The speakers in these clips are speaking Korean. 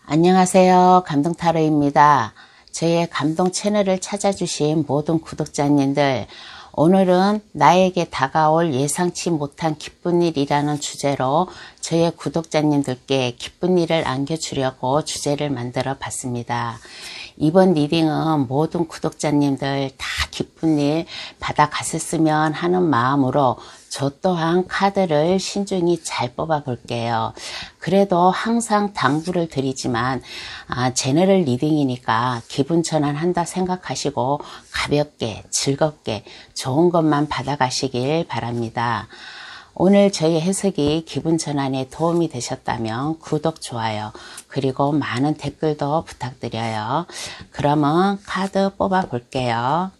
안녕하세요. 감동타로입니다. 저의 감동 채널을 찾아주신 모든 구독자님들, 오늘은 나에게 다가올 예상치 못한 기쁜 일이라는 주제로 저의 구독자님들께 기쁜 일을 안겨주려고 주제를 만들어 봤습니다. 이번 리딩은 모든 구독자님들 다 기쁜 일 받아갔었으면 하는 마음으로 저 또한 카드를 신중히 잘 뽑아 볼게요. 그래도 항상 당부를 드리지만 제너럴 리딩이니까 기분 전환한다 생각하시고 가볍게 즐겁게 좋은 것만 받아가시길 바랍니다. 오늘 저희 해석이 기분 전환에 도움이 되셨다면 구독, 좋아요, 그리고 많은 댓글도 부탁드려요. 그러면 카드 뽑아 볼게요.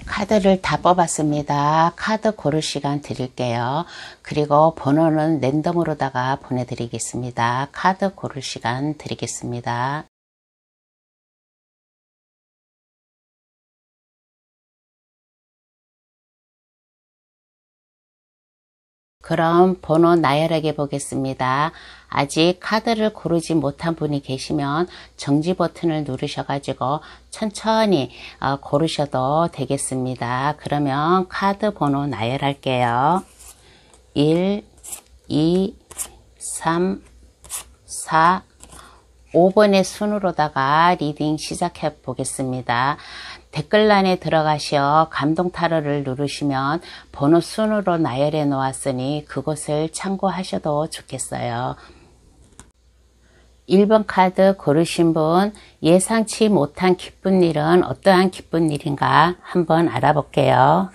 카드를 다 뽑았습니다. 카드 고를 시간 드릴게요. 그리고 번호는 랜덤으로다가 보내드리겠습니다. 카드 고를 시간 드리겠습니다. 그럼 번호 나열하게 보겠습니다. 아직 카드를 고르지 못한 분이 계시면 정지 버튼을 누르셔가지고 천천히 고르셔도 되겠습니다. 그러면 카드 번호 나열할게요. 1, 2, 3, 4, 5번의 순으로다가 리딩 시작해 보겠습니다. 댓글란에 들어가셔 감동타로를 누르시면 번호 순으로 나열해 놓았으니 그것을 참고하셔도 좋겠어요. 1번 카드 고르신 분, 예상치 못한 기쁜 일은 어떠한 기쁜 일인가 한번 알아볼게요.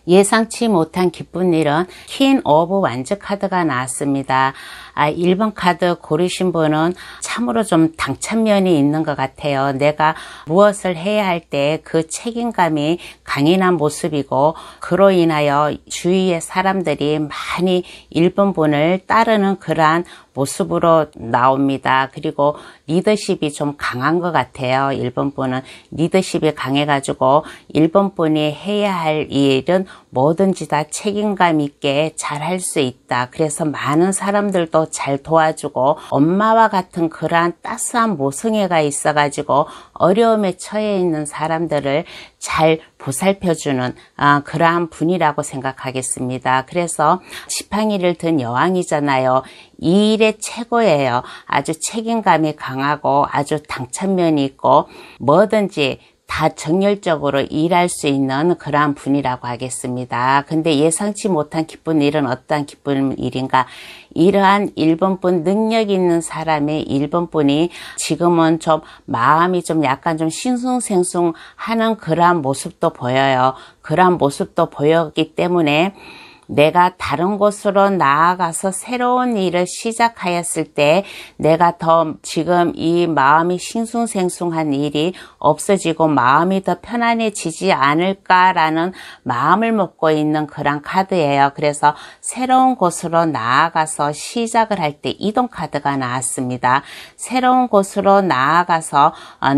예상치 못한 기쁜 일은 퀸 오브 완즈 카드가 나왔습니다. 1번 카드 고르신 분은 참으로 좀 당찬면이 있는 것 같아요. 내가 무엇을 해야 할 때 그 책임감이 강인한 모습이고, 그로 인하여 주위의 사람들이 많이 1번 분을 따르는 그러한 모습으로 나옵니다. 그리고 리더십이 좀 강한 것 같아요. 1번 분은 리더십이 강해가지고 1번 분이 해야 할 일은 뭐든지 다 책임감 있게 잘 할 수 있다. 그래서 많은 사람들도 잘 도와주고 엄마와 같은 그러한 따스한 모성애가 있어가지고 어려움에 처해 있는 사람들을 잘 보살펴주는 그러한 분이라고 생각하겠습니다. 그래서 지팡이를 든 여왕이잖아요. 이 일의 최고예요. 아주 책임감이 강하고 아주 당찬면이 있고 뭐든지 다 정열적으로 일할 수 있는 그러한 분이라고 하겠습니다. 근데 예상치 못한 기쁜 일은 어떠한 기쁜 일인가? 이러한 1번 분 능력 있는 사람의 1번 분이 지금은 좀 마음이 좀 약간 좀 싱숭생숭하는 그러한 모습도 보여요. 그러한 모습도 보였기 때문에 내가 다른 곳으로 나아가서 새로운 일을 시작하였을 때 내가 더 지금 이 마음이 싱숭생숭한 일이 없어지고 마음이 더 편안해지지 않을까라는 마음을 먹고 있는 그런 카드예요. 그래서 새로운 곳으로 나아가서 시작을 할 때 이동 카드가 나왔습니다. 새로운 곳으로 나아가서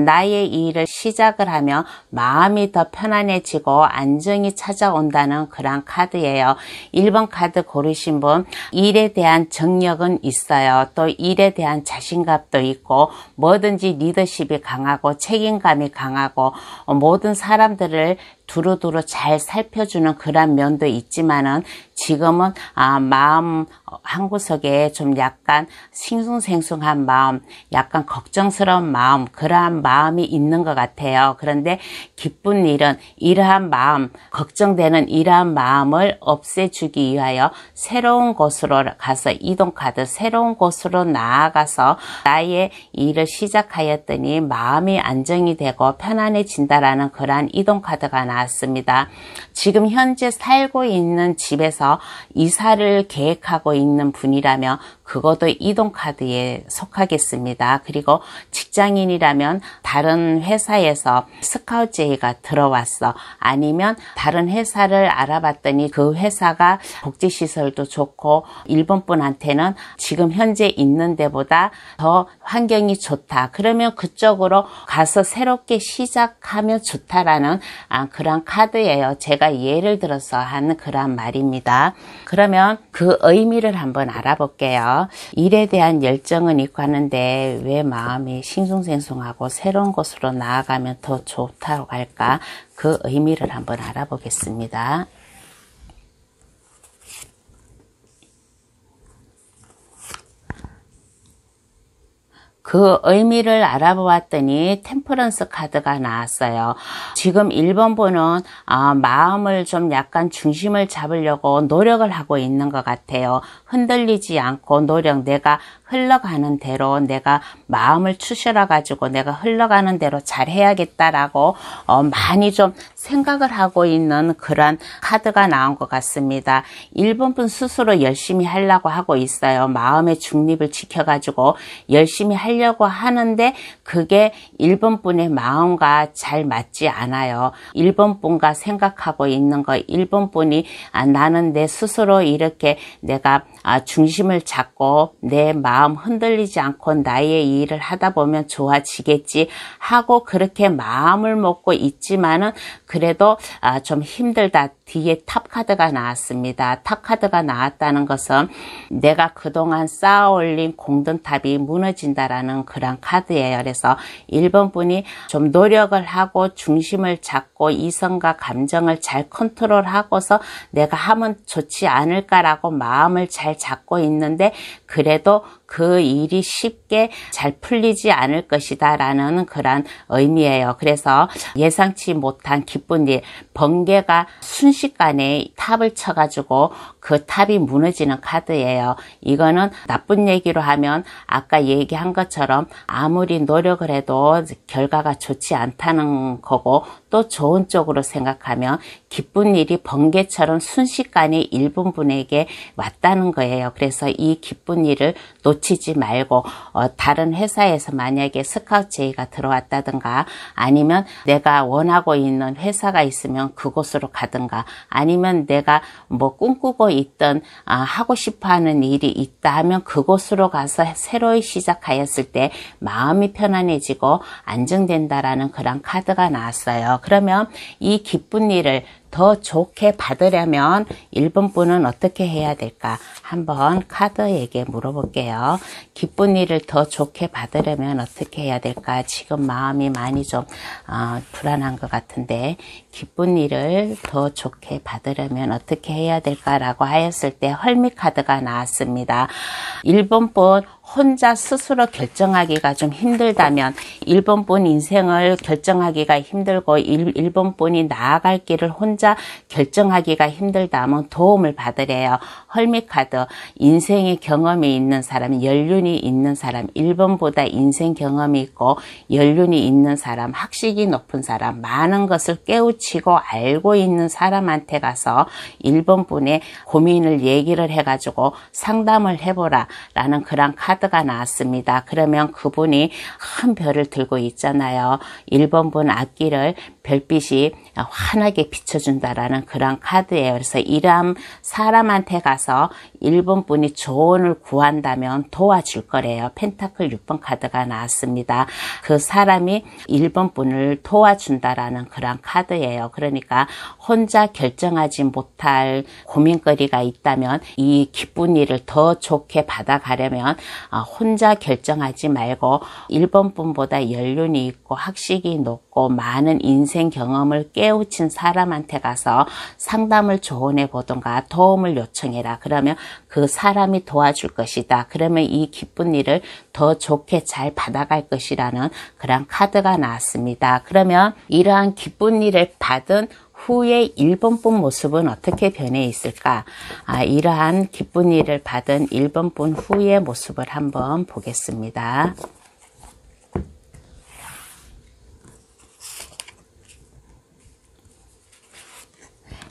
나의 일을 시작을 하면 마음이 더 편안해지고 안정이 찾아온다는 그런 카드예요. 1번 카드 고르신 분, 일에 대한 정력은 있어요. 또 일에 대한 자신감도 있고 뭐든지 리더십이 강하고 책임감이 강하고 모든 사람들을 두루두루 잘 살펴주는 그런 면도 있지만은 지금은 마음 한구석에 좀 약간 싱숭생숭한 마음, 약간 걱정스러운 마음, 그러한 마음이 있는 것 같아요. 그런데 기쁜 일은 이러한 마음, 걱정되는 이러한 마음을 없애주기 위하여 새로운 곳으로 가서 이동 카드, 새로운 곳으로 나아가서 나의 일을 시작하였더니 마음이 안정이 되고 편안해진다라는 그러한 이동 카드가 나왔습니다. 지금 현재 살고 있는 집에서 이사를 계획하고 있는 분이라면 그것도 이동 카드에 속하겠습니다. 그리고 직장인이라면 다른 회사에서 스카우트 제의가 들어왔어. 아니면 다른 회사를 알아봤더니 그 회사가 복지시설도 좋고 일본 분한테는 지금 현재 있는 데보다 더 환경이 좋다. 그러면 그쪽으로 가서 새롭게 시작하면 좋다라는 그런 카드예요. 제가 예를 들어서 하는 그런 말입니다. 그러면 그 의미를 한번 알아볼게요. 일에 대한 열정은 있고 하는데 왜 마음이 싱숭생숭하고 새로운 곳으로 나아가면 더 좋다고 할까? 그 의미를 한번 알아보겠습니다. 그 의미를 알아보았더니 템퍼런스 카드가 나왔어요. 지금 1번 분은 마음을 좀 약간 중심을 잡으려고 노력을 하고 있는 것 같아요. 흔들리지 않고 노력, 내가 흘러가는 대로 내가 마음을 추스려 가지고 내가 흘러가는 대로 잘 해야겠다라고 많이 좀 생각을 하고 있는 그런 카드가 나온 것 같습니다. 1번 분 스스로 열심히 하려고 하고 있어요. 마음의 중립을 지켜가지고 열심히 하려고 하는데 그게 1번 분의 마음과 잘 맞지 않아요. 1번 분과 생각하고 있는 거, 1번 분이 나는 내 스스로 이렇게 내가 중심을 잡고 내 마음 흔들리지 않고 나의 일을 하다 보면 좋아지겠지 하고 그렇게 마음을 먹고 있지만은 그래도 좀 힘들다. 뒤에 탑 카드가 나왔습니다. 탑 카드가 나왔다는 것은 내가 그동안 쌓아 올린 공든탑이 무너진다라는 그런 카드예요. 그래서 1번 분이 좀 노력을 하고 중심을 잡고 이성과 감정을 잘 컨트롤하고서 내가 하면 좋지 않을까라고 마음을 잘 잡고 있는데 그래도 그 일이 쉽게 잘 풀리지 않을 것이다 라는 그런 의미예요. 그래서 예상치 못한 기쁜 일, 번개가 순식간에 탑을 쳐가지고 그 탑이 무너지는 카드예요. 이거는 나쁜 얘기로 하면 아까 얘기한 것처럼 아무리 노력을 해도 결과가 좋지 않다는 거고 또 좋은 쪽으로 생각하면 기쁜 일이 번개처럼 순식간에 1번 분에게 왔다는 거예요. 그래서 이 기쁜 일을 놓치지 말고 다른 회사에서 만약에 스카우트 제의가 들어왔다든가 아니면 내가 원하고 있는 회사가 있으면 그곳으로 가든가 아니면 내가 뭐 꿈꾸고 있던 하고 싶어하는 일이 있다 하면 그곳으로 가서 새로이 시작하였을 때 마음이 편안해지고 안정된다라는 그런 카드가 나왔어요. 그러면 이 기쁜 일을 더 좋게 받으려면 1번 분은 어떻게 해야 될까? 한번 카드에게 물어볼게요. 기쁜 일을 더 좋게 받으려면 어떻게 해야 될까? 지금 마음이 많이 좀 불안한 것 같은데 기쁜 일을 더 좋게 받으려면 어떻게 해야 될까라고 하였을 때 헐미 카드가 나왔습니다. 1번 분 혼자 스스로 결정하기가 좀 힘들다면, 1번분 인생을 결정하기가 힘들고 1번분이 나아갈 길을 혼자 결정하기가 힘들다면 도움을 받으래요. 헐미카드, 인생의 경험이 있는 사람, 연륜이 있는 사람, 1번보다 인생 경험이 있고 연륜이 있는 사람, 학식이 높은 사람, 많은 것을 깨우치고 알고 있는 사람한테 가서 1번분의 고민을 얘기를 해가지고 상담을 해보라 라는 그런 카드가 나왔습니다. 그러면 그분이 큰 별을 들고 있잖아요. 1번분 앞길을 별빛이 환하게 비춰준다라는 그런 카드예요. 그래서 이러한 사람한테 가서 1번분이 조언을 구한다면 도와줄 거래요. 펜타클 6번 카드가 나왔습니다. 그 사람이 1번분을 도와준다라는 그런 카드예요. 그러니까 혼자 결정하지 못할 고민거리가 있다면 이 기쁜 일을 더 좋게 받아가려면 혼자 결정하지 말고 1번분보다 연륜이 있고 학식이 높고 많은 인생 경험을 깨우친 사람한테 가서 상담을 조언해 보던가 도움을 요청해라. 그러면 그 사람이 도와줄 것이다. 그러면 이 기쁜 일을 더 좋게 잘 받아갈 것이라는 그런 카드가 나왔습니다. 그러면 이러한 기쁜 일을 받은 후에 1번분 모습은 어떻게 변해 있을까? 이러한 기쁜 일을 받은 1번분 후의 모습을 한번 보겠습니다.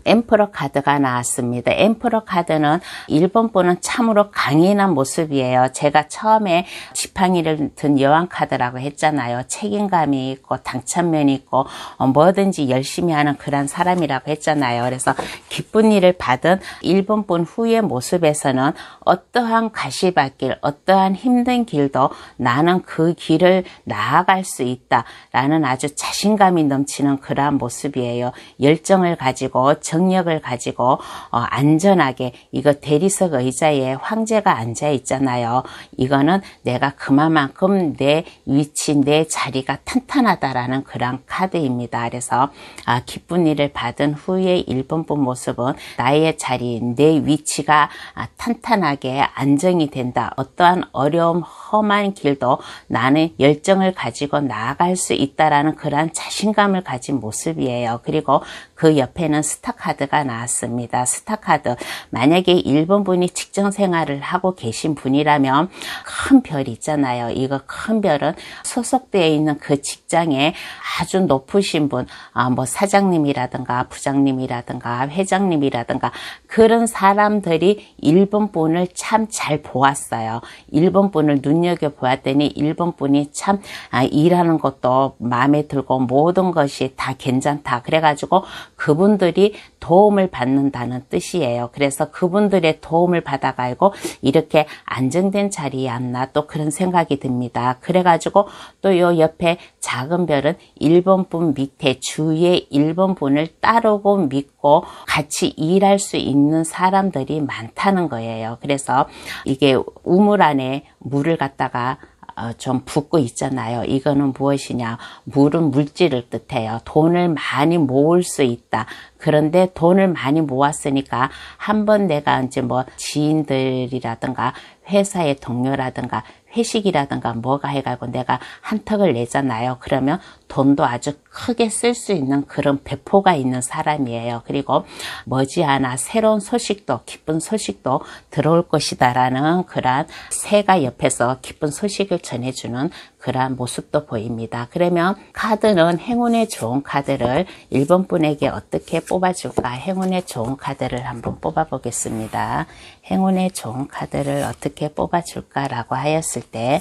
엠퍼러 카드가 나왔습니다. 엠퍼러 카드는 1번분은 참으로 강인한 모습이에요. 제가 처음에 지팡이를 든 여왕 카드라고 했잖아요. 책임감이 있고 당찬면이 있고 뭐든지 열심히 하는 그런 사람이라고 했잖아요. 그래서 기쁜 일을 받은 1번분 후의 모습에서는 어떠한 가시밭길, 어떠한 힘든 길도 나는 그 길을 나아갈 수 있다라는 아주 자신감이 넘치는 그러한 모습이에요. 열정을 가지고 정력을 가지고 안전하게, 이거 대리석 의자에 황제가 앉아 있잖아요. 이거는 내가 그만큼 내 위치, 내 자리가 탄탄하다라는 그런 카드입니다. 그래서 기쁜 일을 받은 후의 1번분 모습은 나의 자리, 내 위치가 탄탄하게 안정이 된다. 어떠한 어려움, 험한 길도 나는 열정을 가지고 나아갈 수 있다라는 그런 자신감을 가진 모습이에요. 그리고 그 옆에는 스타 카드가 나왔습니다. 스타 카드. 만약에 1번분이 직장 생활을 하고 계신 분이라면 큰 별이 있잖아요. 이거 큰 별은 소속되어 있는 그 직장에 아주 높으신 분, 뭐 사장님이라든가 부장님이라든가 회장님이라든가 그런 사람들이 1번분을 참 잘 보았어요. 1번분을 눈여겨보았더니 1번분이 참 일하는 것도 마음에 들고 모든 것이 다 괜찮다. 그래가지고 그분들이 도움을 받는다는 뜻이에요. 그래서 그분들의 도움을 받아가지고 이렇게 안정된 자리에 앉나 또 그런 생각이 듭니다. 그래가지고 또 요 옆에 작은 별은 1번분 밑에 주위에 1번분을 따르고 믿고 같이 일할 수 있는 사람들이 많다는 거예요. 그래서 이게 우물 안에 물을 갖다가 좀 붓고 있잖아요. 이거는 무엇이냐? 물은 물질을 뜻해요. 돈을 많이 모을 수 있다. 그런데 돈을 많이 모았으니까 한번 내가 이제 뭐 지인들이라든가 회사의 동료라든가 회식이라든가 뭐가 해가지고 내가 한턱을 내잖아요. 그러면 돈도 아주 크게 쓸 수 있는 그런 배포가 있는 사람이에요. 그리고 머지않아 새로운 소식도, 기쁜 소식도 들어올 것이다라는 그런 새가 옆에서 기쁜 소식을 전해주는 그러한 모습도 보입니다. 그러면 카드는 행운의 좋은 카드를 1번 분에게 어떻게 뽑아줄까? 행운의 좋은 카드를 한번 뽑아보겠습니다. 행운의 좋은 카드를 어떻게 뽑아줄까라고 하였을 때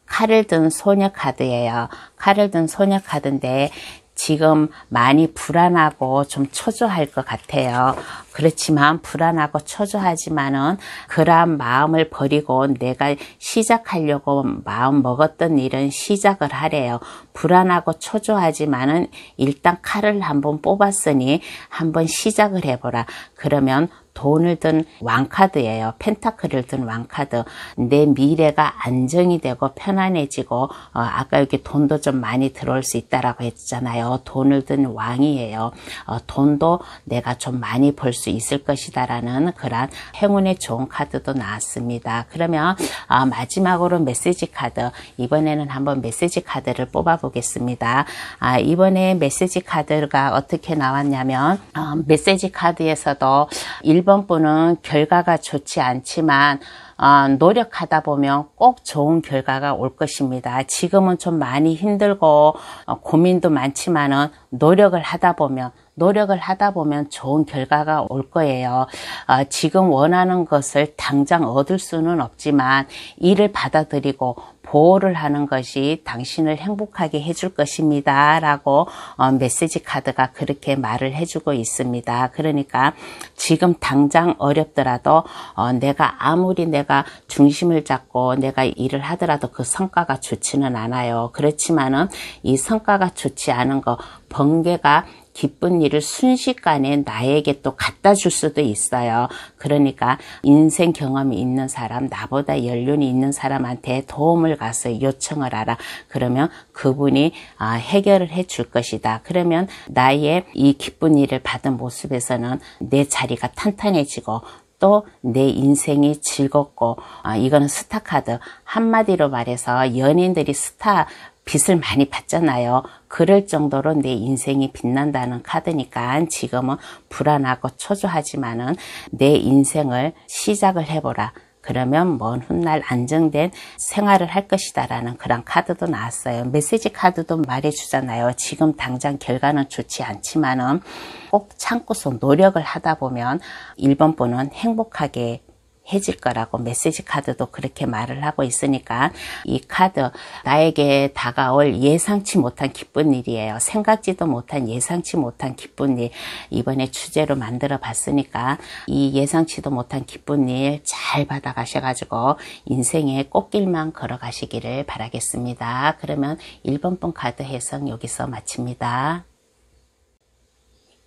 칼을 든 소녀 카드예요. 칼을 든 소녀 카드인데 지금 많이 불안하고 좀 초조할 것 같아요. 그렇지만 불안하고 초조하지만은 그러한 마음을 버리고 내가 시작하려고 마음 먹었던 일은 시작을 하래요. 불안하고 초조하지만은 일단 칼을 한번 뽑았으니 한번 시작을 해보라. 그러면 돈을 든 왕카드예요. 펜타클을 든 왕카드. 내 미래가 안정이 되고 편안해지고 아까 여기 돈도 좀 많이 들어올 수 있다라고 했잖아요. 돈을 든 왕이에요. 돈도 내가 좀 많이 벌 수 있을 것이다라는 그런 행운의 좋은 카드도 나왔습니다. 그러면 마지막으로 메시지 카드. 이번에는 한번 메시지 카드를 뽑아 보겠습니다. 이번에 메시지 카드가 어떻게 나왔냐면 메시지 카드에서도 1번 분은 결과가 좋지 않지만 노력하다 보면 꼭 좋은 결과가 올 것입니다. 지금은 좀 많이 힘들고 고민도 많지만은 노력을 하다 보면 좋은 결과가 올 거예요. 지금 원하는 것을 당장 얻을 수는 없지만 이를 받아들이고 보호를 하는 것이 당신을 행복하게 해줄 것입니다. 라고 메시지 카드가 그렇게 말을 해주고 있습니다. 그러니까 지금 당장 어렵더라도 아무리 내가 중심을 잡고 내가 일을 하더라도 그 성과가 좋지는 않아요. 그렇지만은 이 성과가 좋지 않은 거, 번개가 기쁜 일을 순식간에 나에게 또 갖다 줄 수도 있어요. 그러니까 인생 경험이 있는 사람, 나보다 연륜이 있는 사람한테 도움을 가서 요청을 하라. 그러면 그분이 해결을 해 줄 것이다. 그러면 나의 이 기쁜 일을 받은 모습에서는 내 자리가 탄탄해지고 또 내 인생이 즐겁고 이거는 스타 카드. 한마디로 말해서 연인들이 스타 빛을 많이 받잖아요. 그럴 정도로 내 인생이 빛난다는 카드니까 지금은 불안하고 초조하지만은 내 인생을 시작을 해보라. 그러면 먼 훗날 안정된 생활을 할 것이다 라는 그런 카드도 나왔어요. 메시지 카드도 말해주잖아요. 지금 당장 결과는 좋지 않지만은 꼭 참고서 노력을 하다 보면 1번 분은 행복하게 해질 거라고 메시지 카드도 그렇게 말을 하고 있으니까 이 카드 나에게 다가올 예상치 못한 기쁜 일이에요. 생각지도 못한 예상치 못한 기쁜 일 이번에 주제로 만들어 봤으니까 이 예상치도 못한 기쁜 일 잘 받아 가셔가지고 인생의 꽃길만 걸어 가시기를 바라겠습니다. 그러면 1번 분 카드 해석 여기서 마칩니다.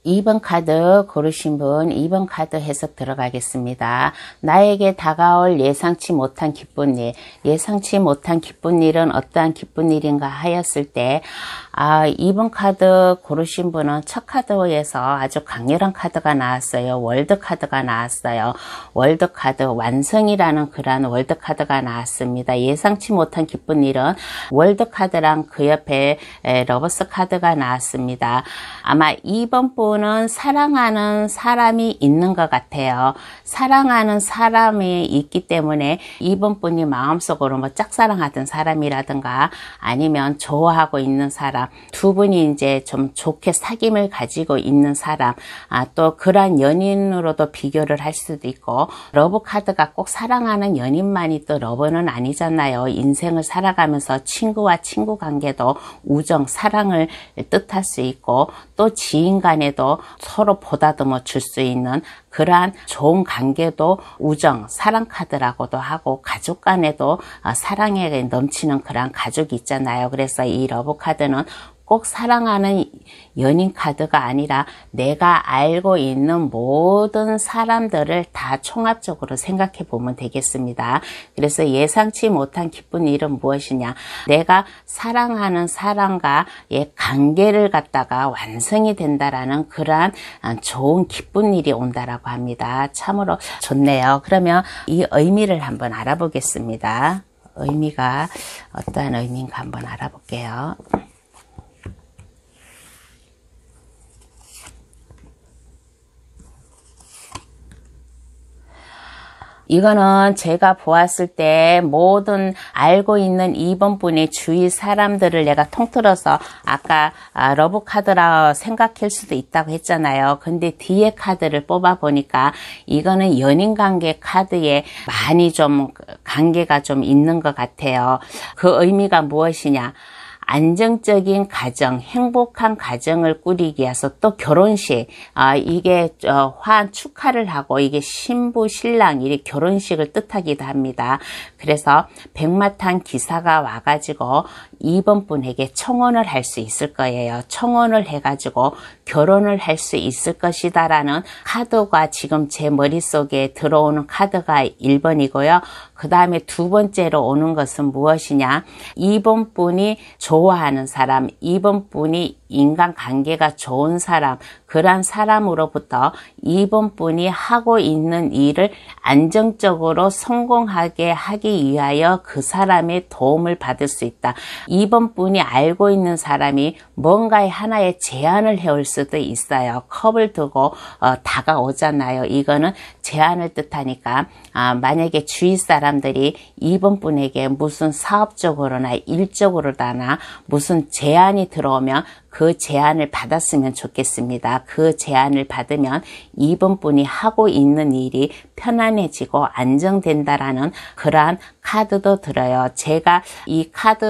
2번 카드 고르신 분 2번 카드 해석 들어가겠습니다. 나에게 다가올 예상치 못한 기쁜 일. 예상치 못한 기쁜 일은 어떠한 기쁜 일인가 하였을 때 2번 카드 고르신 분은 첫 카드에서 아주 강렬한 카드가 나왔어요. 월드 카드가 나왔어요. 월드 카드 완성이라는 그러한 월드 카드가 나왔습니다. 예상치 못한 기쁜 일은 월드 카드랑 그 옆에 러버스 카드가 나왔습니다. 아마 2번 분은 사랑하는 사람이 있는 것 같아요. 사랑하는 사람이 있기 때문에 2번 분이 마음속으로 뭐 짝사랑하던 사람이라든가 아니면 좋아하고 있는 사람, 두 분이 이제 좀 좋게 사귐을 가지고 있는 사람, 또 그러한 연인으로도 비교를 할 수도 있고, 러브 카드가 꼭 사랑하는 연인만이 또 러브는 아니잖아요. 인생을 살아가면서 친구와 친구 관계도 우정, 사랑을 뜻할 수 있고, 또 지인 간에도 서로 보다듬어 줄 수 있는 그러한 좋은 관계도 우정, 사랑 카드라고도 하고, 가족 간에도 사랑에 넘치는 그러한 가족이 있잖아요. 그래서 이 러브 카드는 꼭 사랑하는 연인 카드가 아니라 내가 알고 있는 모든 사람들을 다 총합적으로 생각해 보면 되겠습니다. 그래서 예상치 못한 기쁜 일은 무엇이냐? 내가 사랑하는 사람과의 관계를 갖다가 완성이 된다라는 그러한 좋은 기쁜 일이 온다라고 합니다. 참으로 좋네요. 그러면 이 의미를 한번 알아보겠습니다. 의미가 어떠한 의미인가 한번 알아볼게요. 이거는 제가 보았을 때 모든 알고 있는 2번 분의 주위 사람들을 내가 통틀어서 아까 러브 카드라 생각할 수도 있다고 했잖아요. 근데 뒤에 카드를 뽑아 보니까 이거는 연인 관계 카드에 많이 좀 관계가 좀 있는 것 같아요. 그 의미가 무엇이냐? 안정적인 가정, 행복한 가정을 꾸리기 위해서 또 결혼식, 이게 화한 축하를 하고 이게 신부 신랑 이 결혼식을 뜻하기도 합니다. 그래서 백마탄 기사가 와가지고 이번 분에게 청혼을 할 수 있을 거예요. 청혼을 해가지고 결혼을 할 수 있을 것이다 라는 카드가 지금 제 머릿속에 들어오는 카드가 1번이고요. 그 다음에 두 번째로 오는 것은 무엇이냐? 이번 분이 좋아하는 사람, 이번 분이 인간관계가 좋은 사람, 그러한 사람으로부터 이번 분이 하고 있는 일을 안정적으로 성공하게 하기 위하여 그 사람의 도움을 받을 수 있다. 이번 분이 알고 있는 사람이 뭔가의 하나의 제안을 해올 수도 있어요. 컵을 두고 다가오잖아요. 이거는 제안을 뜻하니까 만약에 주위 사람들이 이번 분에게 무슨 사업적으로나 일적으로나 무슨 제안이 들어오면 그 제안을 받았으면 좋겠습니다. 그 제안을 받으면 이번 분이 하고 있는 일이 편안해지고 안정된다라는 그러한 카드도 들어요. 제가 이 카드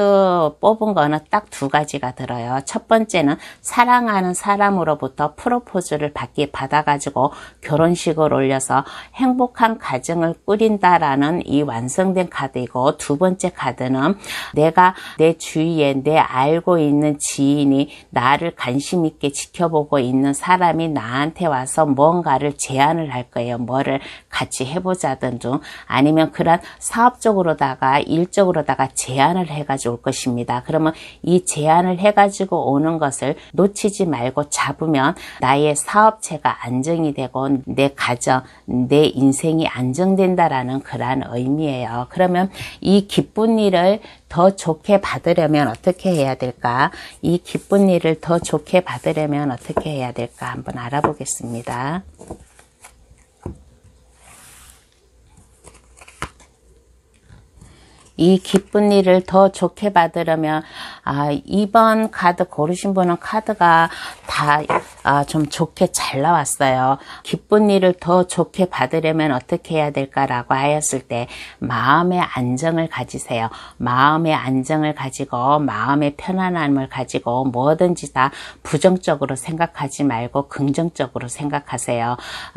뽑은 거는 딱 두 가지가 들어요. 첫 번째는 사랑하는 사람으로부터 프로포즈를 받아가지고 결혼식을 올려서 행복한 가정을 꾸린다라는 이 완성된 카드이고, 두 번째 카드는 내가 내 주위에 내 알고 있는 지인이 나를 관심 있게 지켜보고 있는 사람이 나한테 와서 뭔가를 제안을 할 거예요. 뭐를 같이 해보자든 중 아니면 그런 사업적으로다가 일적으로다가 제안을 해가지고 올 것입니다. 그러면 이 제안을 해가지고 오는 것을 놓치지 말고 잡으면 나의 사업체가 안정이 되고 내 가정, 내 인생이 안정된다라는 그러한 의미예요. 그러면 이 기쁜 일을 더 좋게 받으려면 어떻게 해야 될까? 이 기쁜 일을 더 좋게 받으려면 어떻게 해야 될까? 한번 알아보겠습니다. 이 기쁜 일을 더 좋게 받으려면 이번 카드 고르신 분은 카드가 다 좀 좋게 잘 나왔어요. 기쁜 일을 더 좋게 받으려면 어떻게 해야 될까라고 하였을 때 마음의 안정을 가지세요. 마음의 안정을 가지고 마음의 편안함을 가지고 뭐든지 다 부정적으로 생각하지 말고 긍정적으로 생각하세요.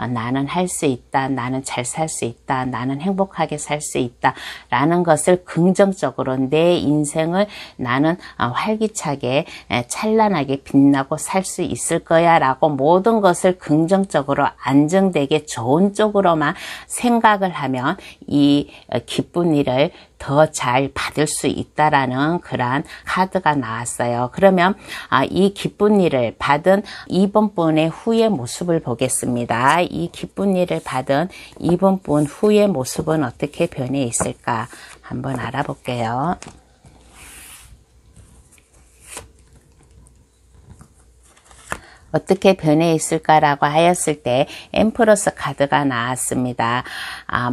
나는 할 수 있다. 나는 잘 살 수 있다. 나는 행복하게 살 수 있다. 라는 것을 긍정적으로 내 인생을 나는 활기차게 찬란하게 빛나고 살 수 있을 거야 라고 모든 것을 긍정적으로 안정되게 좋은 쪽으로만 생각을 하면 이 기쁜 일을 더 잘 받을 수 있다라는 그러한 카드가 나왔어요. 그러면 이 기쁜 일을 받은 이번 분의 후의 모습을 보겠습니다. 이 기쁜 일을 받은 이번 분 후의 모습은 어떻게 변해 있을까? 한번 알아볼게요. 어떻게 변해 있을까라고 하였을 때 엠프러스 카드가 나왔습니다.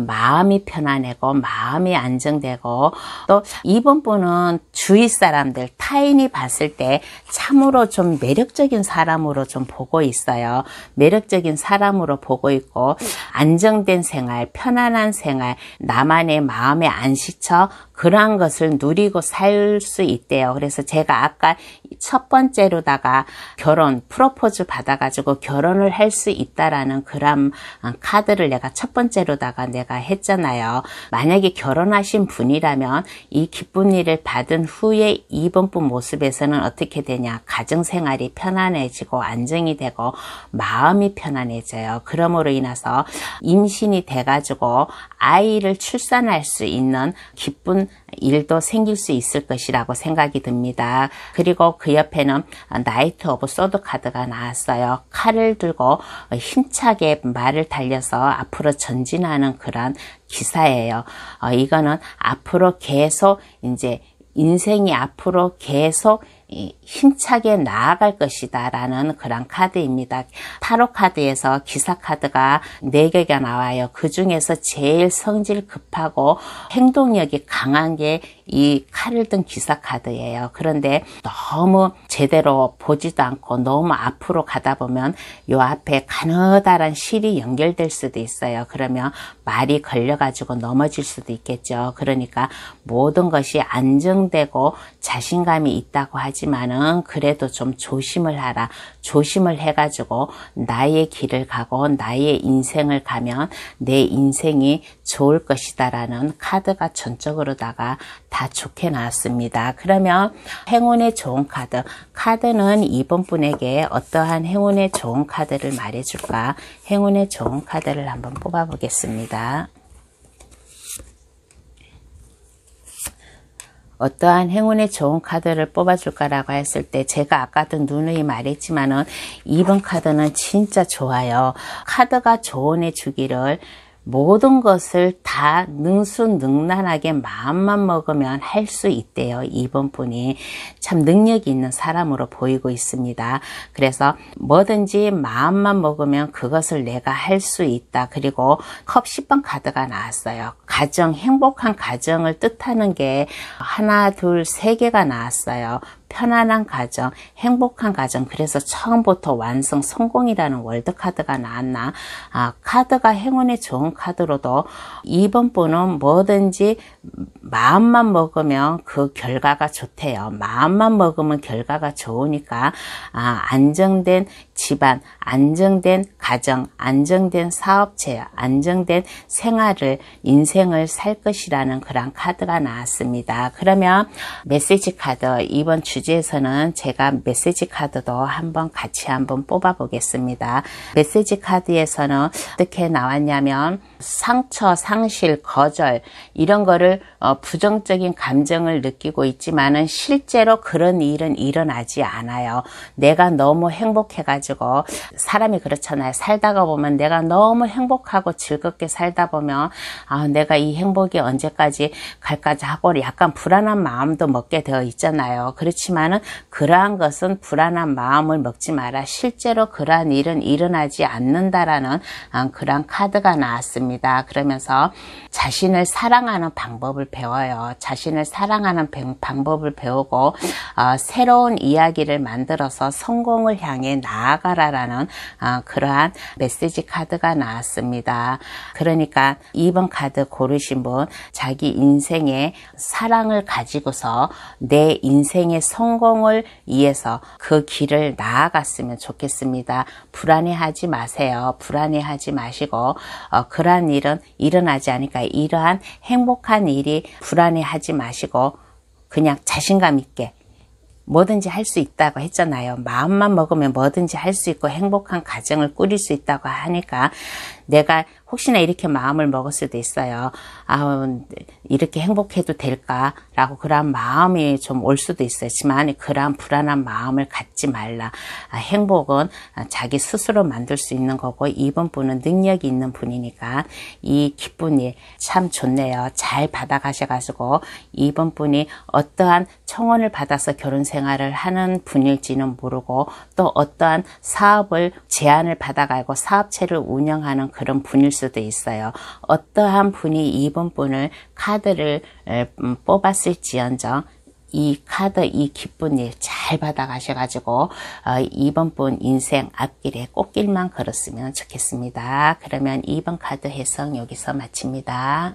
마음이 편안하고 마음이 안정되고 또 이번 분은 주위 사람들 타인이 봤을 때 참으로 좀 매력적인 사람으로 좀 보고 있어요. 매력적인 사람으로 보고 있고 안정된 생활, 편안한 생활, 나만의 마음에 안 지쳐 그러한 것을 누리고 살 수 있대요. 그래서 제가 아까 첫 번째로다가 결혼, 프로포즈 받아가지고 결혼을 할 수 있다라는 그런 카드를 내가 첫 번째로다가 내가 했잖아요. 만약에 결혼하신 분이라면 이 기쁜 일을 받은 후에 이번 분 모습에서는 어떻게 되냐? 가정생활이 편안해지고 안정이 되고 마음이 편안해져요. 그러므로 인해서 임신이 돼가지고 아이를 출산할 수 있는 기쁜 일도 생길 수 있을 것이라고 생각이 듭니다. 그리고 그 옆에는 나이트 오브 소드 카드가 나왔어요. 칼을 들고 힘차게 말을 달려서 앞으로 전진하는 그런 기사예요. 이거는 앞으로 계속 이제 인생이 앞으로 계속 힘차게 나아갈 것이다 라는 그런 카드입니다. 타로 카드에서 기사 카드가 4개가 나와요. 그 중에서 제일 성질 급하고 행동력이 강한 게 이 칼을 든 기사 카드예요. 그런데 너무 제대로 보지도 않고 너무 앞으로 가다 보면 요 앞에 가느다란 실이 연결될 수도 있어요. 그러면 말이 걸려가지고 넘어질 수도 있겠죠. 그러니까 모든 것이 안정되고 자신감이 있다고 하지만은 그래도 좀 조심을 하라. 조심을 해가지고 나의 길을 가고 나의 인생을 가면 내 인생이 좋을 것이다 라는 카드가 전적으로다가 다 좋게 나왔습니다. 그러면 행운의 좋은 카드. 카드는 이번 분에게 어떠한 행운의 좋은 카드를 말해줄까? 행운의 좋은 카드를 한번 뽑아보겠습니다. 어떠한 행운의 좋은 카드를 뽑아줄까라고 했을 때 제가 아까도 누누이 말했지만은 2번 카드는 진짜 좋아요. 카드가 조언해 주기를 모든 것을 다 능수능란하게 마음만 먹으면 할 수 있대요. 2번 분이 참 능력이 있는 사람으로 보이고 있습니다. 그래서 뭐든지 마음만 먹으면 그것을 내가 할 수 있다. 그리고 컵 10번 카드가 나왔어요. 가정, 행복한 가정을 뜻하는 게 하나, 둘, 3개가 나왔어요. 편안한 가정, 행복한 가정. 그래서 처음부터 완성, 성공이라는 월드카드가 나왔나. 카드가 행운의 좋은 카드로도 2번 분은 뭐든지 마음만 먹으면 그 결과가 좋대요. 마음만 먹으면 결과가 좋으니까 안정된 집안, 안정된 가정, 안정된 사업체, 안정된 생활을, 인생을 살 것이라는 그런 카드가 나왔습니다. 그러면 메시지 카드, 이번 주제에서는 제가 메시지 카드도 한번 같이 한번 뽑아 보겠습니다. 메시지 카드에서는 어떻게 나왔냐면 상처, 상실, 거절 이런 거를 부정적인 감정을 느끼고 있지만은 실제로 그런 일은 일어나지 않아요. 내가 너무 행복해가지고 사람이 그렇잖아요. 살다가 보면 내가 너무 행복하고 즐겁게 살다 보면 내가 이 행복이 언제까지 갈까지 하고 약간 불안한 마음도 먹게 되어 있잖아요. 그렇지만은 그러한 것은 불안한 마음을 먹지 마라. 실제로 그러한 일은 일어나지 않는다라는 그러한 카드가 나왔습니다. 그러면서 자신을 사랑하는 방법을 배워요. 자신을 사랑하는 방법을 배우고 새로운 이야기를 만들어서 성공을 향해 나아가라라는 그러한 메시지 카드가 나왔습니다. 그러니까 2번 카드 고르신 분 자기 인생에 사랑을 가지고서 내 인생의 성공을 위해서 그 길을 나아갔으면 좋겠습니다. 불안해하지 마세요. 불안해하지 마시고 그러한 일은 일어나지 않으니까 이러한 행복한 일이 불안해하지 마시고 그냥 자신감 있게 뭐든지 할 수 있다고 했잖아요. 마음만 먹으면 뭐든지 할 수 있고 행복한 가정을 꾸릴 수 있다고 하니까 내가 혹시나 이렇게 마음을 먹을 수도 있어요. 이렇게 행복해도 될까라고 그런 마음이 좀 올 수도 있었지만 그러한 불안한 마음을 갖지 말라. 행복은 자기 스스로 만들 수 있는 거고 이번 분은 능력이 있는 분이니까 이 기쁜 일 참 좋네요. 잘 받아가셔가지고 이번 분이 어떠한 청혼을 받아서 결혼 생활을 하는 분일지는 모르고 또 어떠한 사업을 제안을 받아가고 사업체를 운영하는 그런 분일 수도 있어요. 어떠한 분이 이번 분을 카드를 뽑았을지언정 이 카드, 이 기쁜 일 잘 받아가셔가지고 이번 분 인생 앞길에 꽃길만 걸었으면 좋겠습니다. 그러면 2번 카드 해석 여기서 마칩니다.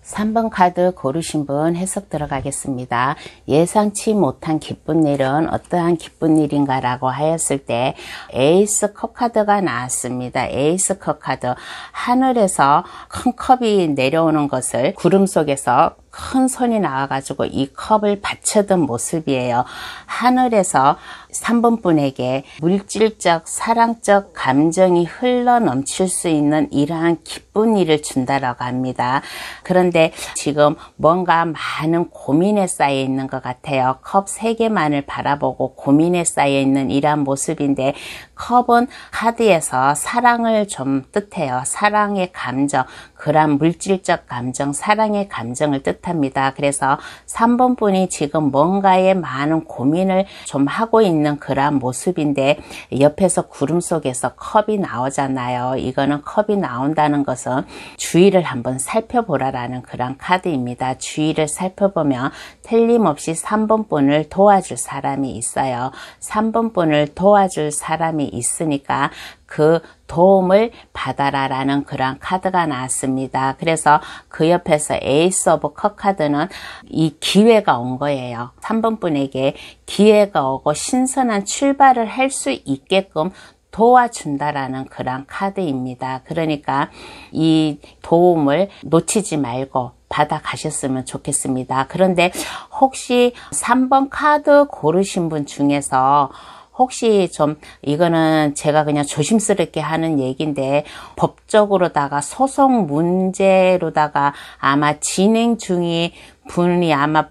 3번 카드 고르신 분 해석 들어가겠습니다. 예상치 못한 기쁜 일은 어떠한 기쁜 일인가 라고 하였을 때 에이스 컵 카드가 나왔습니다. 에이스 컵 카드 하늘에서 큰 컵이 내려오는 것을 구름 속에서 큰 손이 나와가지고 이 컵을 받쳐든 모습이에요. 하늘에서 3번 분에게 물질적, 사랑적 감정이 흘러 넘칠 수 있는 이러한 기쁜 일을 준다라고 합니다. 그런데 지금 뭔가 많은 고민에 쌓여 있는 것 같아요. 컵 3개만을 바라보고 고민에 쌓여 있는 이러한 모습인데 컵은 카드에서 사랑을 좀 뜻해요. 사랑의 감정, 그런 물질적 감정, 사랑의 감정을 뜻합니다. 그래서 3번 분이 지금 뭔가에 많은 고민을 좀 하고 있는 그런 모습인데 옆에서 구름 속에서 컵이 나오잖아요. 이거는 컵이 나온다는 것은 주위를 한번 살펴보라라는 그런 카드입니다. 주위를 살펴보면 틀림없이 3번 분을 도와줄 사람이 있어요. 3번 분을 도와줄 사람이 있으니까 그 도움을 받아라 라는 그런 카드가 나왔습니다. 그래서 그 옆에서 에이스 오브 컵 카드는 이 기회가 온 거예요. 3번 분에게 기회가 오고 신선한 출발을 할 수 있게끔 도와준다라는 그런 카드입니다. 그러니까 이 도움을 놓치지 말고 받아 가셨으면 좋겠습니다. 그런데 혹시 3번 카드 고르신 분 중에서 혹시 좀 이거는 제가 그냥 조심스럽게 하는 얘기인데 법적으로다가 소송 문제로다가 아마 진행 중이 분이 아마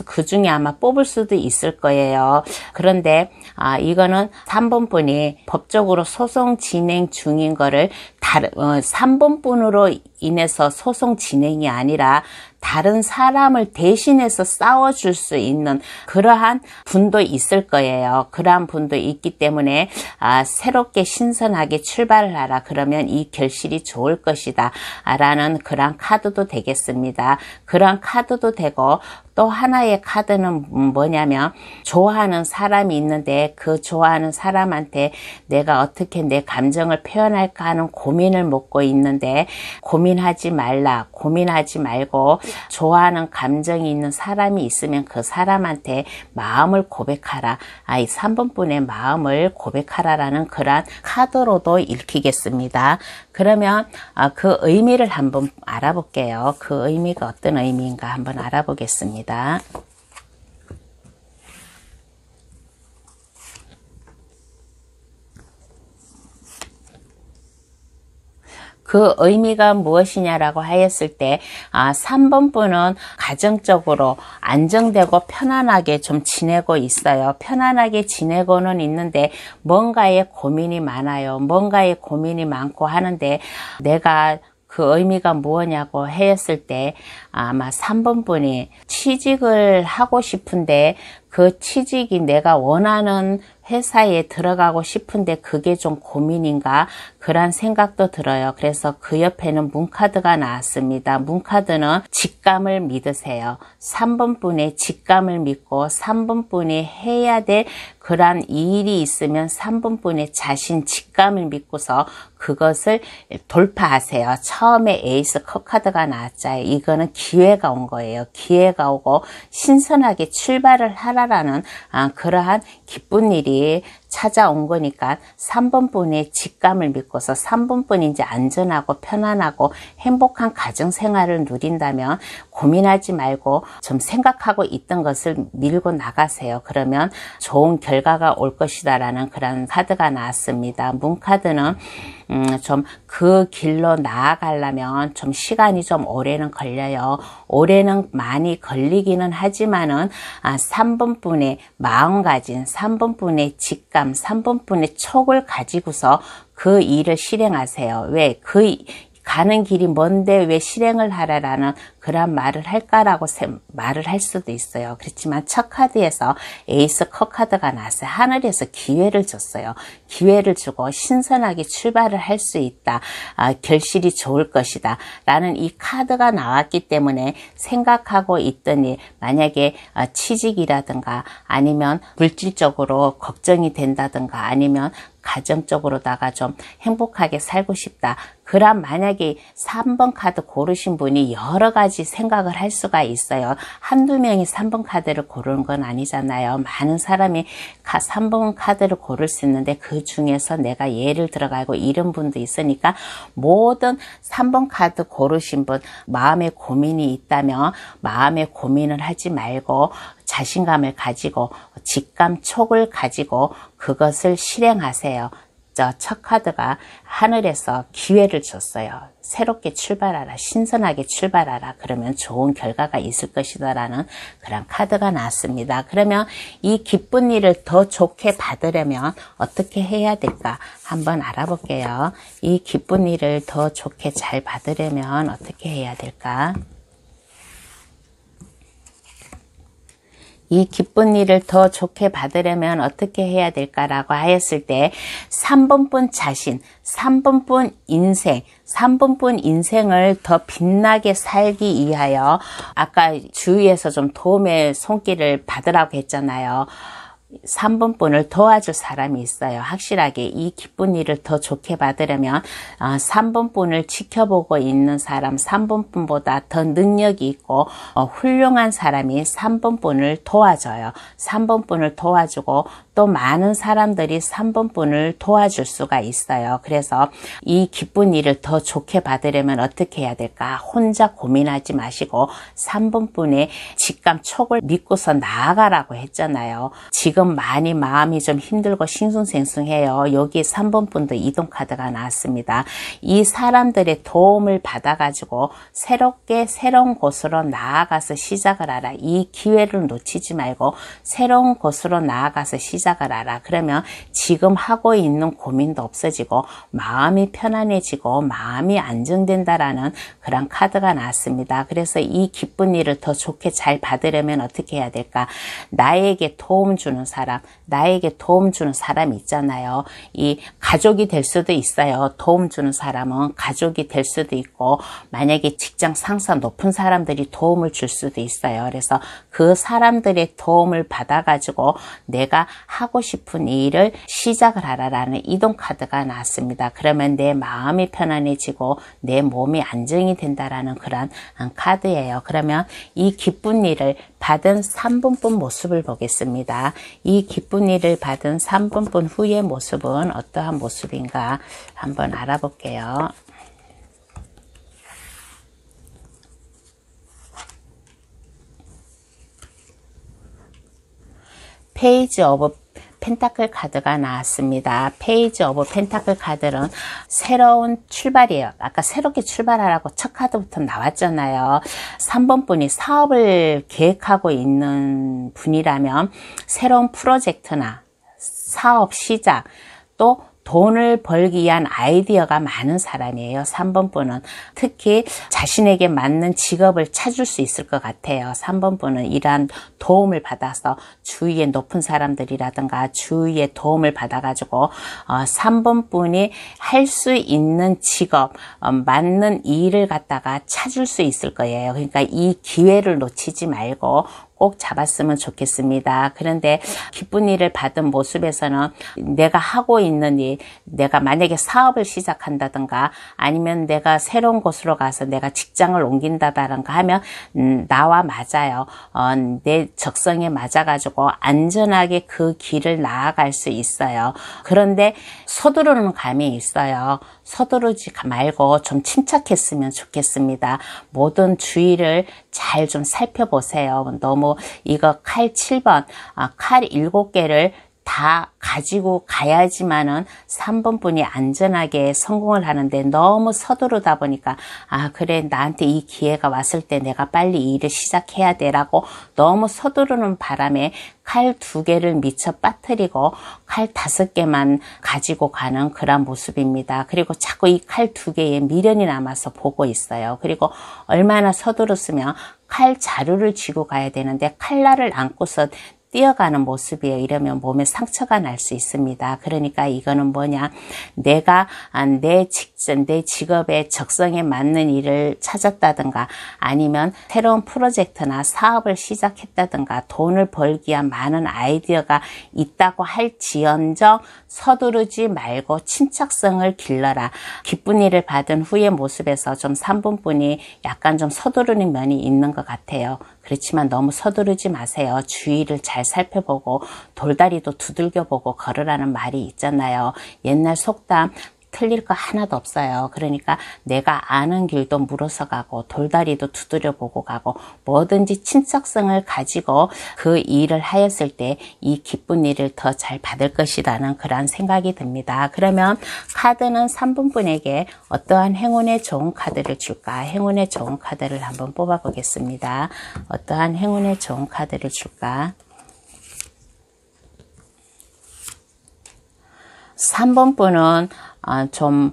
그 중에 아마 뽑을 수도 있을 거예요. 그런데 이거는 3번 분이 법적으로 소송 진행 중인 거를 3번 분으로 인해서 소송 진행이 아니라 다른 사람을 대신해서 싸워줄 수 있는 그러한 분도 있을 거예요. 그러한 분도 있기 때문에 새롭게 신선하게 출발을 하라. 그러면 이 결실이 좋을 것이다 라는 그런 카드도 되겠습니다. 그런 카드도 되고 또 하나의 카드는 뭐냐면 좋아하는 사람이 있는데 그 좋아하는 사람한테 내가 어떻게 내 감정을 표현할까 하는 고민을 먹고 있는데 고민하지 말라. 고민하지 말고 좋아하는 감정이 있는 사람이 있으면 그 사람한테 마음을 고백하라. 이 3번 분의 마음을 고백하라라는 그런 카드로도 읽히겠습니다. 그러면 그 의미를 한번 알아볼게요. 그 의미가 어떤 의미인가 한번 알아보겠습니다. 그 의미가 무엇이냐라고 하였을 때 3번 분은 가정적으로 안정되고 편안하게 좀 지내고 있어요. 편안하게 지내고는 있는데 뭔가에 고민이 많아요. 뭔가에 고민이 많고 하는데 내가 그 의미가 무엇냐고 했을 때 아마 3번 분이 취직을 하고 싶은데 그 취직이 내가 원하는 회사에 들어가고 싶은데 그게 좀 고민인가 그런 생각도 들어요. 그래서 그 옆에는 문카드가 나왔습니다. 문카드는 직감을 믿으세요. 3번 분의 직감을 믿고 3번 분이 해야 될 그런 일이 있으면 3번 분의 자신 직감을 믿고서 그것을 돌파하세요. 처음에 에이스 컵 카드가 나왔잖아요. 이거는 기회가 온 거예요. 기회가 오고 신선하게 출발을 하라라는 그러한 기쁜 일이 찾아온 거니까 3번 분의 직감을 믿고서 3번 분이 이제 안전하고 편안하고 행복한 가정생활을 누린다면 고민하지 말고 좀 생각하고 있던 것을 밀고 나가세요. 그러면 좋은 결과가 올 것이다 라는 그런 카드가 나왔습니다. 문카드는 좀 그 길로 나아가려면 좀 시간이 좀 오래는 걸려요. 올해는 많이 걸리기는 하지만은 3번 분의 마음가짐, 3번 분의 직감, 3번 분의 촉을 가지고서 그 일을 실행하세요. 왜? 가는 길이 먼데 왜 실행을 하라라는 그런 말을 할까라고 말을 할 수도 있어요. 그렇지만 첫 카드에서 에이스 컵 카드가 나왔어요. 하늘에서 기회를 줬어요. 기회를 주고 신선하게 출발을 할 수 있다. 결실이 좋을 것이다. 라는 이 카드가 나왔기 때문에 생각하고 있던 일, 만약에 취직이라든가 아니면 물질적으로 걱정이 된다든가 아니면 가정적으로다가 좀 행복하게 살고 싶다. 그럼 만약에 3번 카드 고르신 분이 여러 가지 생각을 할 수가 있어요. 한두 명이 3번 카드를 고르는 건 아니잖아요. 많은 사람이 3번 카드를 고를 수 있는데 그 중에서 내가 예를 들어가고 이런 분도 있으니까 모든 3번 카드 고르신 분 마음에 고민이 있다면 마음에 고민을 하지 말고 자신감을 가지고 직감 촉을 가지고 그것을 실행하세요. 첫 카드가 하늘에서 기회를 줬어요. 새롭게 출발하라, 신선하게 출발하라, 그러면 좋은 결과가 있을 것이다 라는 그런 카드가 나왔습니다. 그러면 이 기쁜 일을 더 좋게 받으려면 어떻게 해야 될까 한번 알아볼게요. 이 기쁜 일을 더 좋게 잘 받으려면 어떻게 해야 될까? 이 기쁜 일을 더 좋게 받으려면 어떻게 해야 될까라고 하였을 때 3번뿐 자신, 3번뿐 인생, 3번뿐 인생을 더 빛나게 살기 위하여 아까 주위에서 좀 도움의 손길을 받으라고 했잖아요. 3번분을 도와줄 사람이 있어요. 확실하게 이 기쁜 일을 더 좋게 받으려면 3번분을 지켜보고 있는 사람, 3번분보다 더 능력이 있고 훌륭한 사람이 3번분을 도와줘요. 3번분을 도와주고 또 많은 사람들이 3번분을 도와줄 수가 있어요. 그래서 이 기쁜 일을 더 좋게 받으려면 어떻게 해야 될까? 혼자 고민하지 마시고 3번분의 직감 촉을 믿고서 나아가라고 했잖아요. 지금 많이 마음이 좀 힘들고 싱숭생숭해요. 여기 3번분도 이동카드가 나왔습니다. 이 사람들의 도움을 받아가지고 새롭게 새로운 곳으로 나아가서 시작을 하라. 이 기회를 놓치지 말고 새로운 곳으로 나아가서 시작을 하라. 그러면 지금 하고 있는 고민도 없어지고 마음이 편안해지고 마음이 안정된다라는 그런 카드가 나왔습니다. 그래서 이 기쁜 일을 더 좋게 잘 받으려면 어떻게 해야 될까? 나에게 도움 주는 사람, 나에게 도움 주는 사람이 있잖아요. 이 가족이 될 수도 있어요. 도움 주는 사람은 가족이 될 수도 있고 만약에 직장 상사 높은 사람들이 도움을 줄 수도 있어요. 그래서 그 사람들의 도움을 받아가지고 내가 하고 싶은 일을 시작을 하라라는 이동 카드가 나왔습니다. 그러면 내 마음이 편안해지고 내 몸이 안정이 된다라는 그런 카드예요. 그러면 이 기쁜 일을 받은 3번분 모습을 보겠습니다. 이 기쁜 일을 받은 3번분 후의 모습은 어떠한 모습인가 한번 알아볼게요. 페이지 오브 펜타클 카드가 나왔습니다. 페이지 오브 펜타클 카드는 새로운 출발이에요. 아까 새롭게 출발하라고 첫 카드부터 나왔잖아요. 3번 분이 사업을 계획하고 있는 분이라면 새로운 프로젝트나 사업 시작, 또 돈을 벌기 위한 아이디어가 많은 사람이에요. 3번 분은 특히 자신에게 맞는 직업을 찾을 수 있을 것 같아요. 3번 분은 이러한 도움을 받아서 주위에 높은 사람들이라든가 주위에 도움을 받아가지고 3번 분이 할 수 있는 직업, 맞는 일을 갖다가 찾을 수 있을 거예요. 그러니까 이 기회를 놓치지 말고 꼭 잡았으면 좋겠습니다. 그런데 기쁜 일을 받은 모습에서는 내가 하고 있는 일, 내가 만약에 사업을 시작한다든가 아니면 내가 새로운 곳으로 가서 내가 직장을 옮긴다든가 하면 나와 맞아요. 내 적성에 맞아가지고 안전하게 그 길을 나아갈 수 있어요. 그런데 서두르는 감이 있어요. 서두르지 말고 좀 침착했으면 좋겠습니다. 모든 주의를 잘 좀 살펴보세요. 너무 이거 칼 7번, 칼 7개를 다 가지고 가야지만은 3번 분이 안전하게 성공을 하는데 너무 서두르다 보니까 그래 나한테 이 기회가 왔을 때 내가 빨리 이 일을 시작해야 돼라고 너무 서두르는 바람에 칼 2개를 미처 빠뜨리고 칼 5개만 가지고 가는 그런 모습입니다. 그리고 자꾸 이 칼 2개에 미련이 남아서 보고 있어요. 그리고 얼마나 서두르으면 칼 자루를 쥐고 가야 되는데 칼날을 안고서 뛰어가는 모습이에요. 이러면 몸에 상처가 날 수 있습니다. 그러니까 이거는 뭐냐, 내가 내 직업의 적성에 맞는 일을 찾았다든가 아니면 새로운 프로젝트나 사업을 시작했다든가 돈을 벌기 위한 많은 아이디어가 있다고 할지언정 서두르지 말고 침착성을 길러라. 기쁜 일을 받은 후의 모습에서 좀 3번 분이 약간 좀 서두르는 면이 있는 것 같아요. 그렇지만 너무 서두르지 마세요. 주위를 잘 살펴보고 돌다리도 두들겨보고 걸으라는 말이 있잖아요. 옛날 속담 틀릴 거 하나도 없어요. 그러니까 내가 아는 길도 물어서 가고 돌다리도 두드려 보고 가고 뭐든지 친척성을 가지고 그 일을 하였을 때 이 기쁜 일을 더 잘 받을 것이라는 그런 생각이 듭니다. 그러면 카드는 3번분에게 어떠한 행운의 좋은 카드를 줄까? 행운의 좋은 카드를 한번 뽑아 보겠습니다. 어떠한 행운의 좋은 카드를 줄까? 3번분은 좀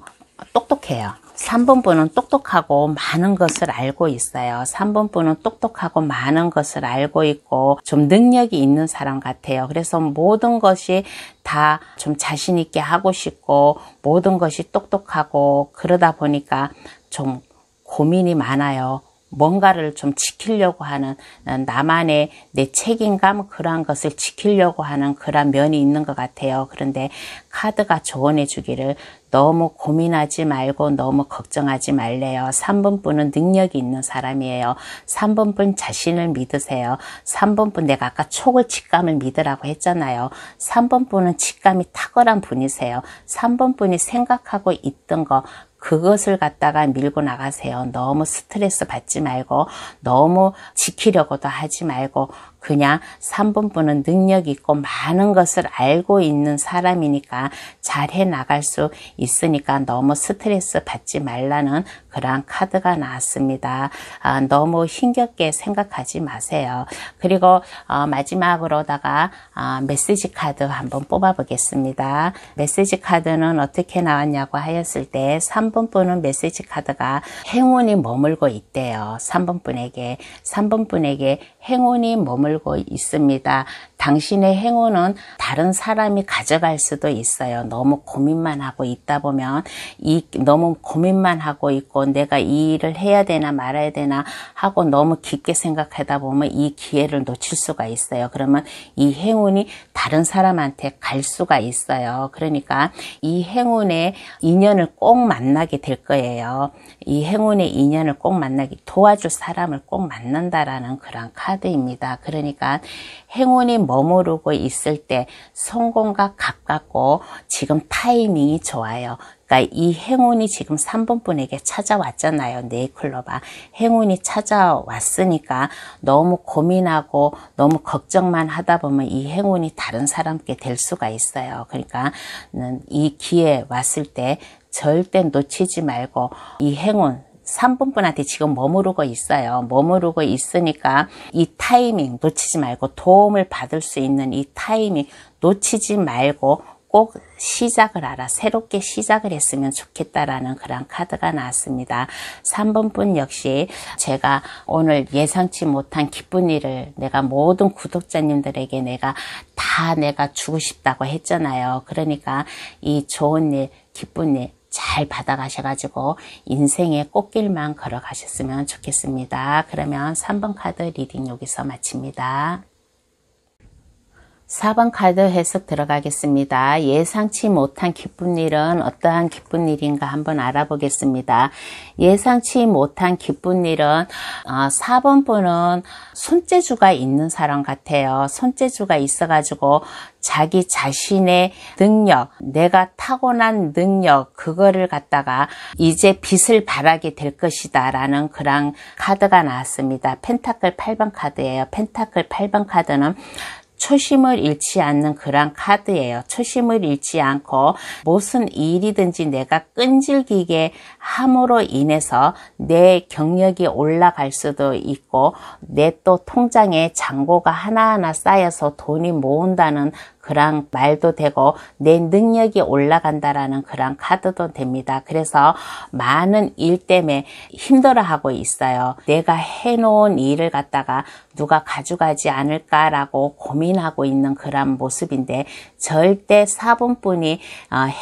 똑똑해요. 3번분은 똑똑하고 많은 것을 알고 있어요. 3번분은 똑똑하고 많은 것을 알고 있고 좀 능력이 있는 사람 같아요. 그래서 모든 것이 다 좀 자신 있게 하고 싶고 모든 것이 똑똑하고 그러다 보니까 좀 고민이 많아요. 뭔가를 좀 지키려고 하는 나만의 내 책임감 그러한 것을 지키려고 하는 그런 면이 있는 것 같아요. 그런데 카드가 조언해 주기를 너무 고민하지 말고 너무 걱정하지 말래요. 3번분은 능력이 있는 사람이에요. 3번분 자신을 믿으세요. 3번분 내가 아까 촉을 직감을 믿으라고 했잖아요. 3번분은 직감이 탁월한 분이세요. 3번분이 생각하고 있던 거 그것을 갖다가 밀고 나가세요. 너무 스트레스 받지 말고 너무 지키려고도 하지 말고 그냥 3번분은 능력 있고 많은 것을 알고 있는 사람이니까 잘 해나갈 수 있으니까 너무 스트레스 받지 말라는 그러한 카드가 나왔습니다. 너무 힘겹게 생각하지 마세요. 그리고 마지막으로다가 메시지 카드 한번 뽑아 보겠습니다. 메시지 카드는 어떻게 나왔냐고 하였을 때 3번분은 메시지 카드가 행운이 머물고 있대요. 3번분에게 행운이 머물고 있습니다. 당신의 행운은 다른 사람이 가져갈 수도 있어요. 너무 고민만 하고 있다 보면 너무 고민만 하고 있고 내가 이 일을 해야 되나 말아야 되나 하고 너무 깊게 생각하다 보면 이 기회를 놓칠 수가 있어요. 그러면 이 행운이 다른 사람한테 갈 수가 있어요. 그러니까 이 행운의 인연을 꼭 만나게 될 거예요. 이 행운의 인연을 꼭 만나게 도와줄 사람을 꼭 만난다라는 그런 카드입니다. 그러니까 행운이 머무르고 있을 때 성공과 가깝고 지금 타이밍이 좋아요. 그러니까 이 행운이 지금 3번분에게 찾아왔잖아요. 네이클로바. 행운이 찾아왔으니까 너무 고민하고 너무 걱정만 하다 보면 이 행운이 다른 사람께 될 수가 있어요. 그러니까 이 기회 왔을 때 절대 놓치지 말고 이 행운 3번분한테 지금 머무르고 있어요. 머무르고 있으니까 이 타이밍 놓치지 말고 도움을 받을 수 있는 이 타이밍 놓치지 말고 꼭 시작을 하라. 새롭게 시작을 했으면 좋겠다라는 그런 카드가 나왔습니다. 3번분 역시 제가 오늘 예상치 못한 기쁜 일을 내가 모든 구독자님들에게 내가 주고 싶다고 했잖아요. 그러니까 이 좋은 일, 기쁜 일 잘 받아가셔가지고 인생의 꽃길만 걸어가셨으면 좋겠습니다. 그러면 3번 카드 리딩 여기서 마칩니다. 4번 카드 해석 들어가겠습니다. 예상치 못한 기쁜 일은 어떠한 기쁜 일인가 한번 알아보겠습니다. 예상치 못한 기쁜 일은 4번분은 손재주가 있는 사람 같아요. 손재주가 있어가지고 자기 자신의 능력, 내가 타고난 능력 그거를 갖다가 이제 빛을 발하게 될 것이다 라는 그런 카드가 나왔습니다. 펜타클 8번 카드예요. 펜타클 8번 카드는 초심을 잃지 않는 그런 카드예요. 초심을 잃지 않고 무슨 일이든지 내가 끈질기게 함으로 인해서 내 경력이 올라갈 수도 있고 내 또 통장에 잔고가 하나하나 쌓여서 돈이 모은다는 그런 말도 되고 내 능력이 올라간다라는 그런 카드도 됩니다. 그래서 많은 일 때문에 힘들어하고 있어요. 내가 해놓은 일을 갖다가 누가 가져가지 않을까라고 고민하고 있는 그런 모습인데 절대 4번분이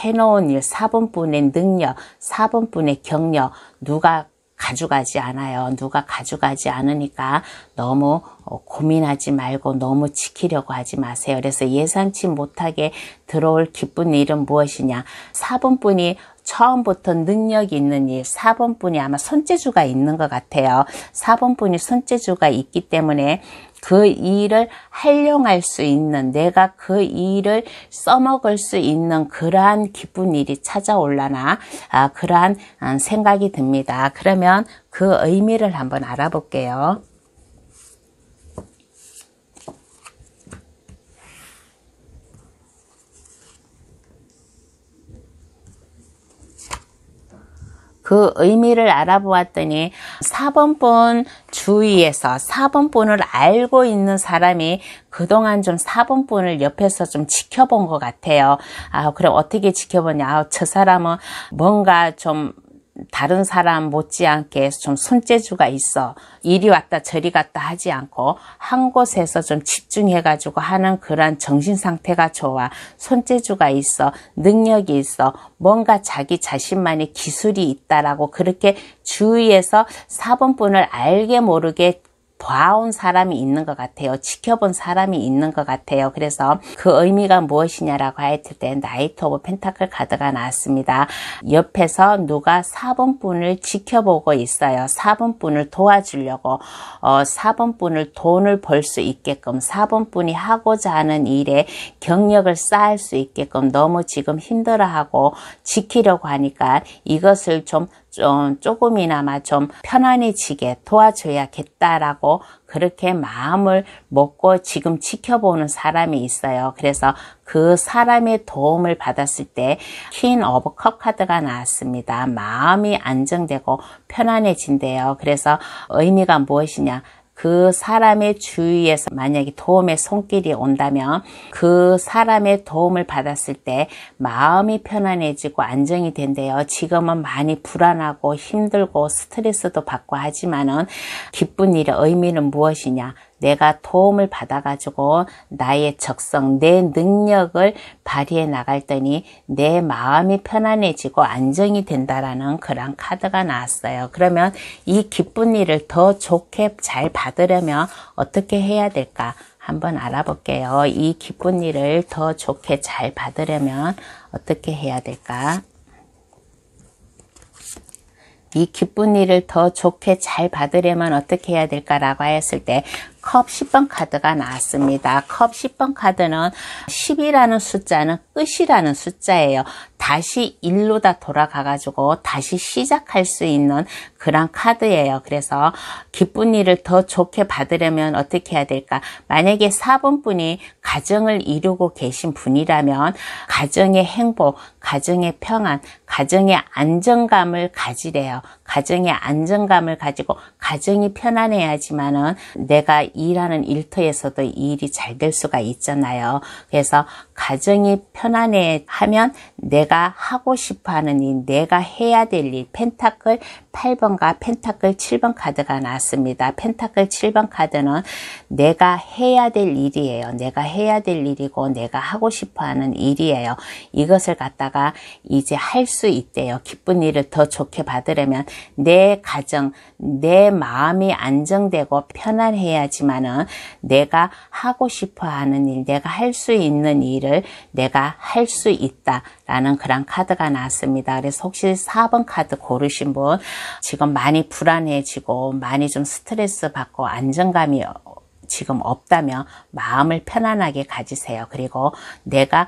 해놓은 일, 4번분의 능력, 4번분의 경력 누가 가져가지 않아요. 누가 가져가지 않으니까 너무 고민하지 말고 너무 지키려고 하지 마세요. 그래서 예상치 못하게 들어올 기쁜 일은 무엇이냐. 4번분이 처음부터 능력이 있는 일, 4번 분이 아마 손재주가 있는 것 같아요. 4번 분이 손재주가 있기 때문에 그 일을 활용할 수 있는, 내가 그 일을 써먹을 수 있는 그러한 기쁜 일이 찾아올라나, 그러한 생각이 듭니다. 그러면 그 의미를 한번 알아볼게요. 그 의미를 알아보았더니 4번 분 주위에서 4번 분을 알고 있는 사람이 그동안 좀 4번 분을 옆에서 좀 지켜본 것 같아요. 그럼 어떻게 지켜보냐. 저 사람은 뭔가 좀 다른 사람 못지않게 좀 손재주가 있어. 이리 왔다 저리 갔다 하지 않고 한 곳에서 좀 집중해가지고 하는 그런 정신 상태가 좋아. 손재주가 있어. 능력이 있어. 뭔가 자기 자신만의 기술이 있다라고 그렇게 주위에서 4번 분을 알게 모르게 봐온 사람이 있는 것 같아요. 지켜본 사람이 있는 것 같아요. 그래서 그 의미가 무엇이냐라고 했을 때 나이트 오브 펜타클 카드가 나왔습니다. 옆에서 누가 4번 분을 지켜보고 있어요. 4번 분을 도와주려고 4번 분을 돈을 벌 수 있게끔 4번 분이 하고자 하는 일에 경력을 쌓을 수 있게끔 너무 지금 힘들어하고 지키려고 하니까 이것을 좀 조금이나마 좀 편안해지게 도와줘야겠다라고 그렇게 마음을 먹고 지금 지켜보는 사람이 있어요. 그래서 그 사람의 도움을 받았을 때 퀸 오브 컵 카드가 나왔습니다. 마음이 안정되고 편안해진대요. 그래서 의미가 무엇이냐? 그 사람의 주위에서 만약에 도움의 손길이 온다면 그 사람의 도움을 받았을 때 마음이 편안해지고 안정이 된대요. 지금은 많이 불안하고 힘들고 스트레스도 받고 하지만은 기쁜 일의 의미는 무엇이냐? 내가 도움을 받아가지고 나의 적성, 내 능력을 발휘해 나갈 때니 내 마음이 편안해지고 안정이 된다라는 그런 카드가 나왔어요. 그러면 이 기쁜 일을 더 좋게 잘 받으려면 어떻게 해야 될까? 한번 알아볼게요. 이 기쁜 일을 더 좋게 잘 받으려면 어떻게 해야 될까? 이 기쁜 일을 더 좋게 잘 받으려면 어떻게 해야 될까라고 했을 때 컵 10번 카드가 나왔습니다. 컵 10번 카드는 10이라는 숫자는 끝이라는 숫자예요. 다시 1로다 돌아가가지고 다시 시작할 수 있는 그런 카드예요. 그래서 기쁜 일을 더 좋게 받으려면 어떻게 해야 될까? 만약에 4번 분이 가정을 이루고 계신 분이라면 가정의 행복, 가정의 평안, 가정의 안정감을 가지래요. 가정의 안정감을 가지고 가정이 편안해야지만은 내가 일하는 일터에서도 일이 잘 될 수가 있잖아요. 그래서 가정이 편안해하면 내가 하고 싶어하는 일, 내가 해야 될 일, 펜타클 8번과 펜타클 7번 카드가 나왔습니다. 펜타클 7번 카드는 내가 해야 될 일이에요. 내가 해야 될 일이고 내가 하고 싶어하는 일이에요. 이것을 갖다가 이제 할 수 있대요. 기쁜 일을 더 좋게 받으려면 내 가정, 내 마음이 안정되고 편안해야지만은 내가 하고 싶어하는 일, 내가 할 수 있는 일을 내가 할 수 있다라는 그런 카드가 나왔습니다. 그래서 혹시 4번 카드 고르신 분 지금 많이 불안해지고 많이 좀 스트레스 받고 안정감이 지금 없다면 마음을 편안하게 가지세요. 그리고 내가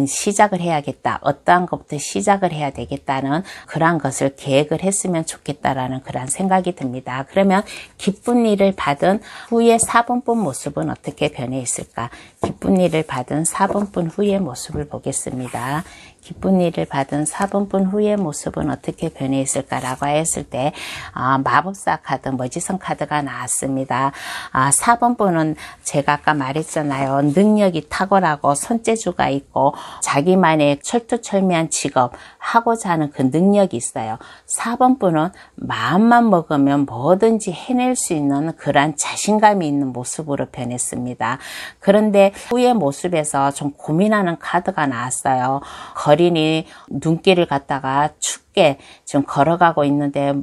시작을 해야겠다. 어떠한 것부터 시작을 해야 되겠다는 그러한 것을 계획을 했으면 좋겠다라는 그런 생각이 듭니다. 그러면 기쁜 일을 받은 후에 4번 분 모습은 어떻게 변해 있을까? 기쁜 일을 받은 4번 분 후의 모습을 보겠습니다. 기쁜 일을 받은 4번 분 후의 모습은 어떻게 변해 있을까라고 했을 때 마법사 카드, 머지선 카드가 나왔습니다. 4번 분은 제가 아까 말했잖아요. 능력이 탁월하고 손재주가 있고 자기만의 철두철미한 직업, 하고자 하는 그 능력이 있어요. 4번 분은 마음만 먹으면 뭐든지 해낼 수 있는 그러한 자신감이 있는 모습으로 변했습니다. 그런데 후의 모습에서 좀 고민하는 카드가 나왔어요. 거린이 눈길을 갖다가 쉽게 좀 걸어가고 있는데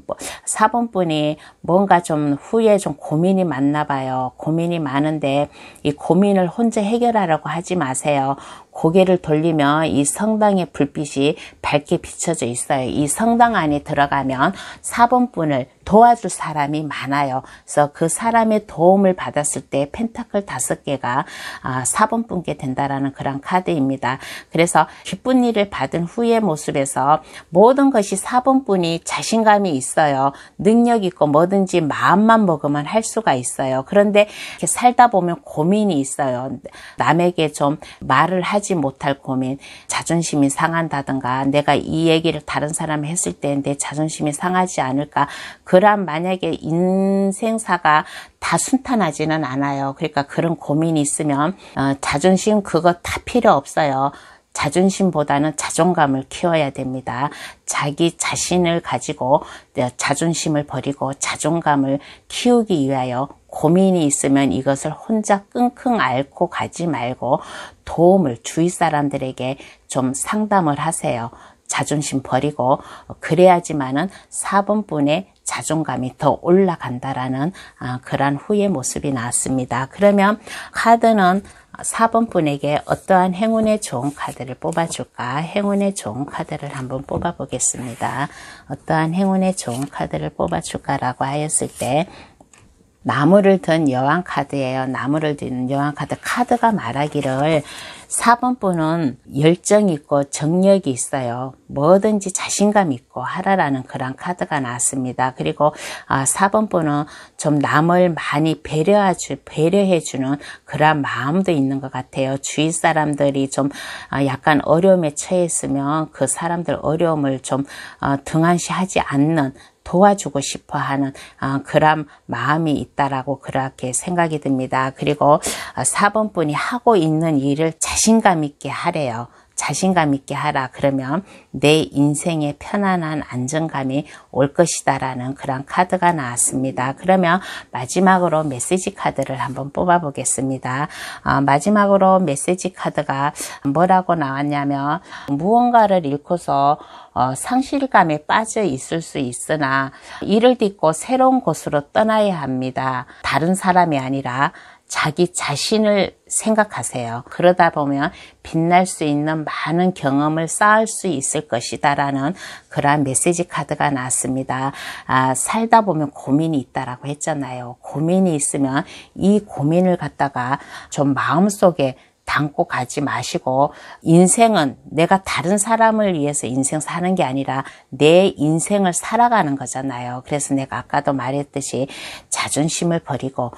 4번분이 뭔가 좀 후에 좀 고민이 많나 봐요. 고민이 많은데 이 고민을 혼자 해결하려고 하지 마세요. 고개를 돌리면 이 성당의 불빛이 밝게 비춰져 있어요. 이 성당 안에 들어가면 4번분을 도와줄 사람이 많아요. 그래서 그 사람의 도움을 받았을 때 펜타클 5개가 4번분께 된다라는 그런 카드입니다. 그래서 기쁜 일을 받은 후의 모습에서 모든 것이 4번분이 자신감이 있어요. 능력 있고 뭐든지 마음만 먹으면 할 수가 있어요. 그런데 이렇게 살다 보면 고민이 있어요. 남에게 좀 말을 하지 못할 고민, 자존심이 상한다든가 내가 이 얘기를 다른 사람이 했을 때 내 자존심이 상하지 않을까. 그런 만약에 인생사가 다 순탄하지는 않아요. 그러니까 그런 고민이 있으면 자존심 그거 다 필요 없어요. 자존심보다는 자존감을 키워야 됩니다. 자기 자신을 가지고 자존심을 버리고 자존감을 키우기 위하여 고민이 있으면 이것을 혼자 끙끙 앓고 가지 말고 도움을 주위 사람들에게 좀 상담을 하세요. 자존심 버리고 그래야지만은 4번분의 자존감이 더 올라간다라는 그러한 후의 모습이 나왔습니다. 그러면 카드는 4번분에게 어떠한 행운의 좋은 카드를 뽑아줄까? 행운의 좋은 카드를 한번 뽑아보겠습니다. 어떠한 행운의 좋은 카드를 뽑아줄까라고 하였을 때 나무를 든 여왕 카드예요. 나무를 든 여왕 카드. 카드가 말하기를 4번분은 열정 있고 정력이 있어요. 뭐든지 자신감 있고 하라라는 그런 카드가 나왔습니다. 그리고 4번분은 좀 남을 많이 배려해주는 그런 마음도 있는 것 같아요. 주위 사람들이 좀 약간 어려움에 처했으면 그 사람들 어려움을 좀 등한시하지 않는 도와주고 싶어 하는 그런 마음이 있다라고 그렇게 생각이 듭니다. 그리고 4번분이 하고 있는 일을 자신감 있게 하래요. 자신감 있게 하라. 그러면 내 인생에 편안한 안정감이 올 것이다라는 그런 카드가 나왔습니다. 그러면 마지막으로 메시지 카드를 한번 뽑아 보겠습니다. 마지막으로 메시지 카드가 뭐라고 나왔냐면 무언가를 잃고서 상실감에 빠져 있을 수 있으나 이를 딛고 새로운 곳으로 떠나야 합니다. 다른 사람이 아니라 자기 자신을 생각하세요. 그러다 보면 빛날 수 있는 많은 경험을 쌓을 수 있을 것이다라는 그러한 메시지 카드가 나왔습니다. 살다 보면 고민이 있다라고 했잖아요. 고민이 있으면 이 고민을 갖다가 좀 마음속에 담고 가지 마시고 인생은 내가 다른 사람을 위해서 인생 사는 게 아니라 내 인생을 살아가는 거잖아요. 그래서 내가 아까도 말했듯이 자존심을 버리고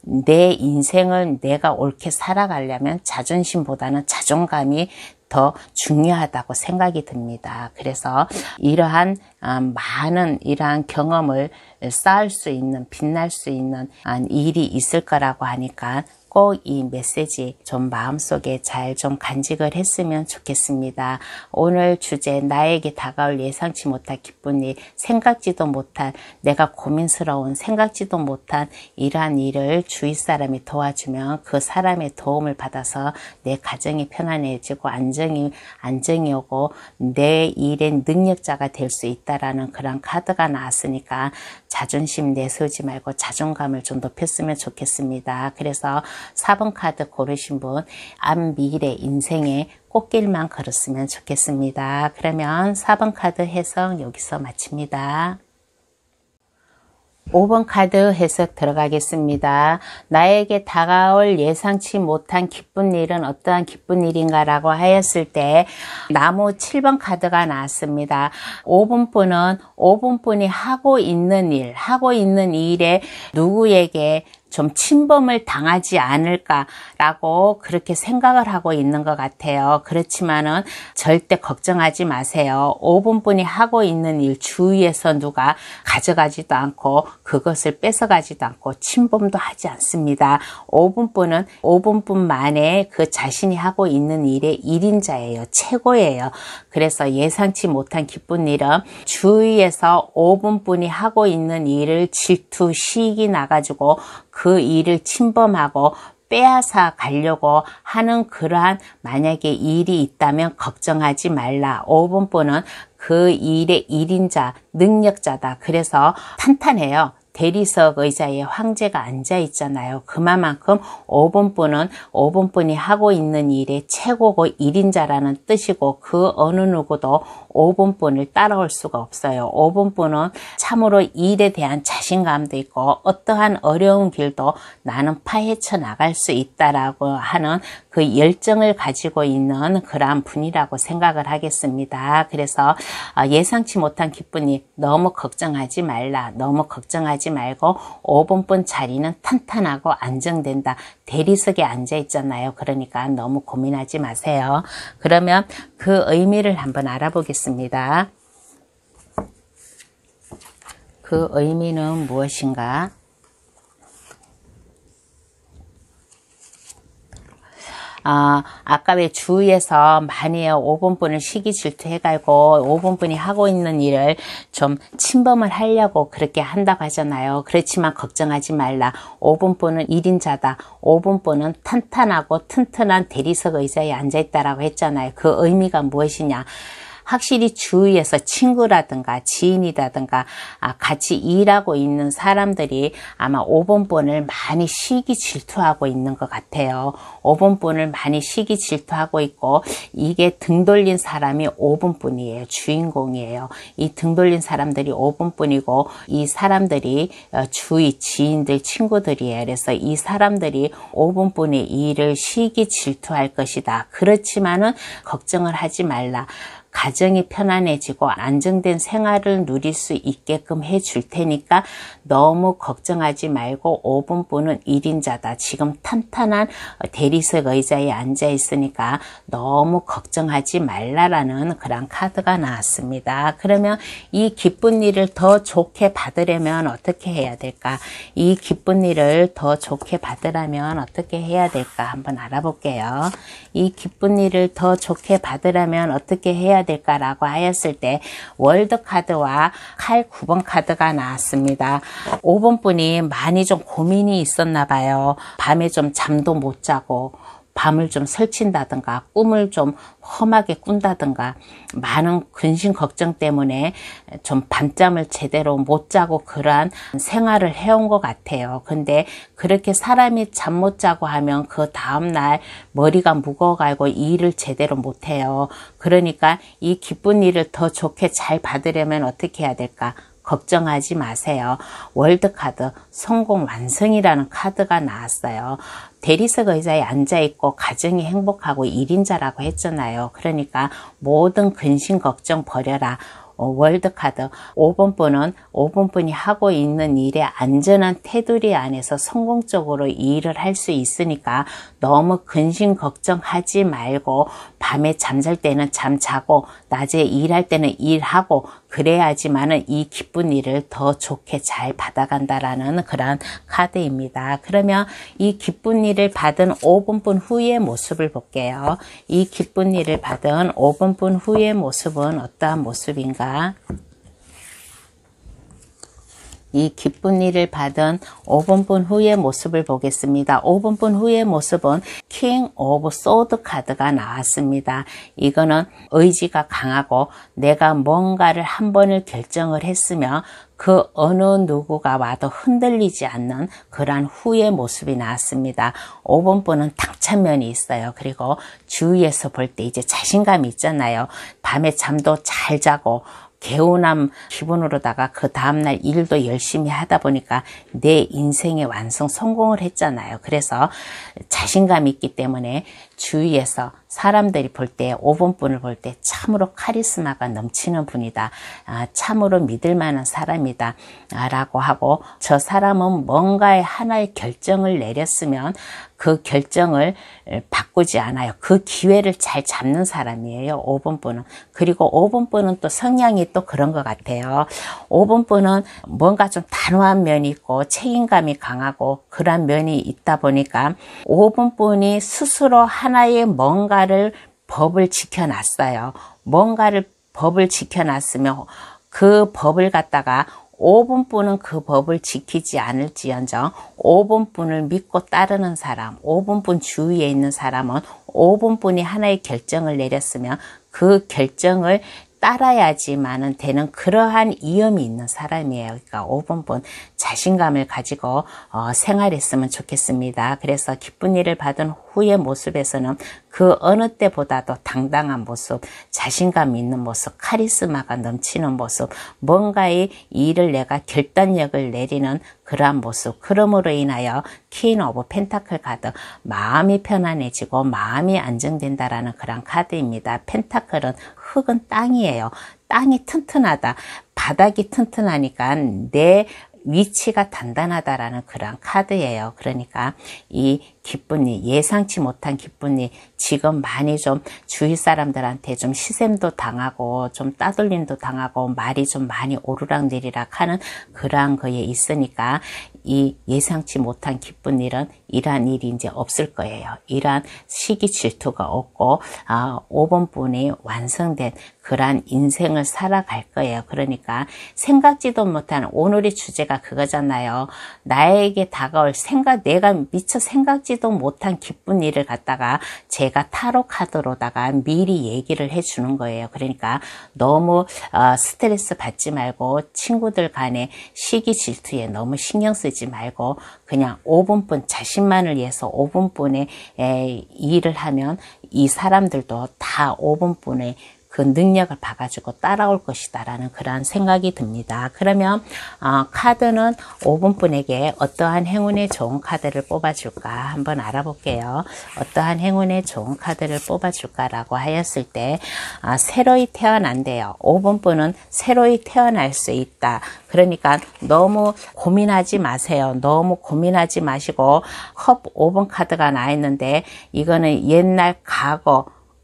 내 인생을 내가 옳게 살아가려면 자존심보다는 자존감이 더 중요하다고 생각이 듭니다. 그래서 이러한 많은 이러한 경험을 쌓을 수 있는 빛날 수 있는 일이 있을 거라고 하니까 꼭 이 메시지 좀 마음속에 잘 좀 간직을 했으면 좋겠습니다. 오늘 주제 나에게 다가올 예상치 못한 기쁜 일, 생각지도 못한 내가 고민스러운 생각지도 못한 이러한 일을 주위 사람이 도와주면 그 사람의 도움을 받아서 내 가정이 편안해지고 안정이 오고 내 일의 능력자가 될 수 있다라는 그런 카드가 나왔으니까 자존심 내세우지 말고 자존감을 좀 높였으면 좋겠습니다. 그래서 4번 카드 고르신 분 앞 미래 인생의 꽃길만 걸었으면 좋겠습니다. 그러면 4번 카드 해석 여기서 마칩니다. 5번 카드 해석 들어가겠습니다. 나에게 다가올 예상치 못한 기쁜 일은 어떠한 기쁜 일인가 라고 하였을 때 나무 7번 카드가 나왔습니다. 5번 분이 하고 있는 일에 누구에게 좀 침범을 당하지 않을까라고 그렇게 생각을 하고 있는 것 같아요. 그렇지만은 절대 걱정하지 마세요. 5번 분이 하고 있는 일 주위에서 누가 가져가지도 않고 그것을 뺏어가지도 않고 침범도 하지 않습니다. 5번 분은 5번 분만의 그 자신이 하고 있는 일의 1인자예요. 최고예요. 그래서 예상치 못한 기쁜 일은 주위에서 5번 분이 하고 있는 일을 질투, 시기 나가지고 그 일을 침범하고 빼앗아 가려고 하는 그러한 만약에 일이 있다면 걱정하지 말라. 5번 분은 그 일의 1인자, 능력자다. 그래서 탄탄해요. 대리석 의자에 황제가 앉아 있잖아요. 그만큼 5번분은 5번분이 하고 있는 일의 최고고 1인자라는 뜻이고 그 어느 누구도 5번분을 따라올 수가 없어요. 5번분은 참으로 일에 대한 자신감도 있고 어떠한 어려운 길도 나는 파헤쳐 나갈 수 있다라고 하는 그 열정을 가지고 있는 그러한 분이라고 생각을 하겠습니다. 그래서 예상치 못한 기쁜 일 너무 걱정하지 말라. 너무 걱정하지 말고 5번분 자리는 탄탄하고 안정된다. 대리석에 앉아 있잖아요. 그러니까 너무 고민하지 마세요. 그러면 그 의미를 한번 알아보겠습니다. 그 의미는 무엇인가? 아까 왜 주위에서 많이 5번분을 시기 질투해가지고 5번분이 하고 있는 일을 좀 침범을 하려고 그렇게 한다고 하잖아요. 그렇지만 걱정하지 말라. 5번분은 1인자다. 5번분은 탄탄하고 튼튼한 대리석 의자에 앉아있다라고 했잖아요. 그 의미가 무엇이냐? 확실히 주위에서 친구라든가 지인이라든가 같이 일하고 있는 사람들이 아마 5번분을 많이 시기 질투하고 있는 것 같아요. 5번분을 많이 시기 질투하고 있고 이게 등 돌린 사람이 5번분이에요. 주인공이에요. 이 등 돌린 사람들이 5번분이고 이 사람들이 주위 지인들 친구들이에요. 그래서 이 사람들이 5번분의 일을 시기 질투할 것이다. 그렇지만은 걱정을 하지 말라. 가정이 편안해지고 안정된 생활을 누릴 수 있게끔 해줄 테니까 너무 걱정하지 말고 5번분은 1인자다. 지금 탄탄한 대리석 의자에 앉아 있으니까 너무 걱정하지 말라라는 그런 카드가 나왔습니다. 그러면 이 기쁜 일을 더 좋게 받으려면 어떻게 해야 될까? 이 기쁜 일을 더 좋게 받으려면 어떻게 해야 될까? 한번 알아볼게요. 이 기쁜 일을 더 좋게 받으려면 어떻게 해야 될까라고 하였을 때 월드 카드와 칼 9번 카드가 나왔습니다. 5번 분이 많이 좀 고민이 있었나 봐요. 밤에 좀 잠도 못 자고 밤을 좀 설친다든가 꿈을 좀 험하게 꾼다든가 많은 근심 걱정 때문에 좀 밤잠을 제대로 못 자고 그러한 생활을 해온 것 같아요. 근데 그렇게 사람이 잠 못 자고 하면 그 다음날 머리가 무거워가지고 일을 제대로 못해요. 그러니까 이 기쁜 일을 더 좋게 잘 받으려면 어떻게 해야 될까? 걱정하지 마세요. 월드카드 성공 완성이라는 카드가 나왔어요. 대리석 의자에 앉아있고 가정이 행복하고 1인자라고 했잖아요. 그러니까 모든 근심 걱정 버려라. 월드카드 5번분은 5번분이 하고 있는 일에 안전한 테두리 안에서 성공적으로 일을 할 수 있으니까 너무 근심 걱정하지 말고 밤에 잠잘 때는 잠자고 낮에 일할 때는 일하고 그래야지만은 이 기쁜 일을 더 좋게 잘 받아간다라는 그런 카드입니다. 그러면 이 기쁜 일을 받은 5번분 후의 모습을 볼게요. 이 기쁜 일을 받은 5번분 후의 모습은 어떠한 모습인가? 이 기쁜 일을 받은 5번분 후의 모습을 보겠습니다. 5번분 후의 모습은 킹 오브 소드 카드가 나왔습니다. 이거는 의지가 강하고 내가 뭔가를 한 번을 결정을 했으면 그 어느 누구가 와도 흔들리지 않는 그러한 후의 모습이 나왔습니다. 5번분은 당찬면이 있어요. 그리고 주위에서 볼 때 이제 자신감이 있잖아요. 밤에 잠도 잘 자고 개운한 기분으로다가 그 다음날 일도 열심히 하다 보니까 내 인생의 완성 성공을 했잖아요. 그래서 자신감이 있기 때문에 주위에서 사람들이 볼 때 5번분을 볼 때 참으로 카리스마가 넘치는 분이다. 참으로 믿을 만한 사람이다. 라고 하고 저 사람은 뭔가의 하나의 결정을 내렸으면 그 결정을 바꾸지 않아요. 그 기회를 잘 잡는 사람이에요. 5번분은. 그리고 5번분은 또 성향이 또 그런 것 같아요. 5번분은 뭔가 좀 단호한 면이 있고 책임감이 강하고 그런 면이 있다 보니까 5번분이 스스로 하나의 뭔가를 법을 지켜놨어요. 뭔가를 법을 지켜놨으면 그 법을 갖다가 5번분은 그 법을 지키지 않을지언정 5번분을 믿고 따르는 사람, 5번분 주위에 있는 사람은 5번분이 하나의 결정을 내렸으면 그 결정을 따라야지만은 되는 그러한 이염이 있는 사람이에요. 그러니까 5번분 자신감을 가지고 생활했으면 좋겠습니다. 그래서 기쁜 일을 받은 후의 모습에서는 그 어느 때보다도 당당한 모습, 자신감 있는 모습, 카리스마가 넘치는 모습, 뭔가의 일을 내가 결단력을 내리는 그러한 모습, 그럼으로 인하여 퀸 오브 펜타클 카드, 마음이 편안해지고 마음이 안정된다라는 그런 카드입니다. 펜타클은 흙은 땅이에요. 땅이 튼튼하다, 바닥이 튼튼하니까 내 위치가 단단하다라는 그런 카드예요. 그러니까 이 기쁜 일, 예상치 못한 기쁜 일, 지금 많이 좀 주위 사람들한테 좀 시샘도 당하고 좀 따돌림도 당하고 말이 좀 많이 오르락내리락 하는 그러한 거에 있으니까 이 예상치 못한 기쁜 일은 이러한 일이 이제 없을 거예요. 이러한 시기 질투가 없고 5번 분이 완성된 그러한 인생을 살아갈 거예요. 그러니까 생각지도 못한, 오늘의 주제가 그거잖아요. 나에게 다가올 내가 미처 생각지도 못한 기쁜 일을 갖다가 제가 타로 카드로다가 미리 얘기를 해주는 거예요. 그러니까 너무 스트레스 받지 말고 친구들 간의 시기 질투에 너무 신경 쓰지 말고 그냥 5분뿐 자신만을 위해서 5분뿐의 일을 하면 이 사람들도 다 5분뿐의 그 능력을 봐가지고 따라올 것이다라는 그러한 생각이 듭니다. 그러면 카드는 5분 분에게 어떠한 행운의 좋은 카드를 뽑아줄까 한번 알아볼게요. 어떠한 행운의 좋은 카드를 뽑아줄까라고 하였을 때 새로이 태어난대요. 5분 분은 새로이 태어날 수 있다. 그러니까 너무 고민하지 마세요. 너무 고민하지 마시고 컵 5번 카드가 나 있는데 이거는 옛날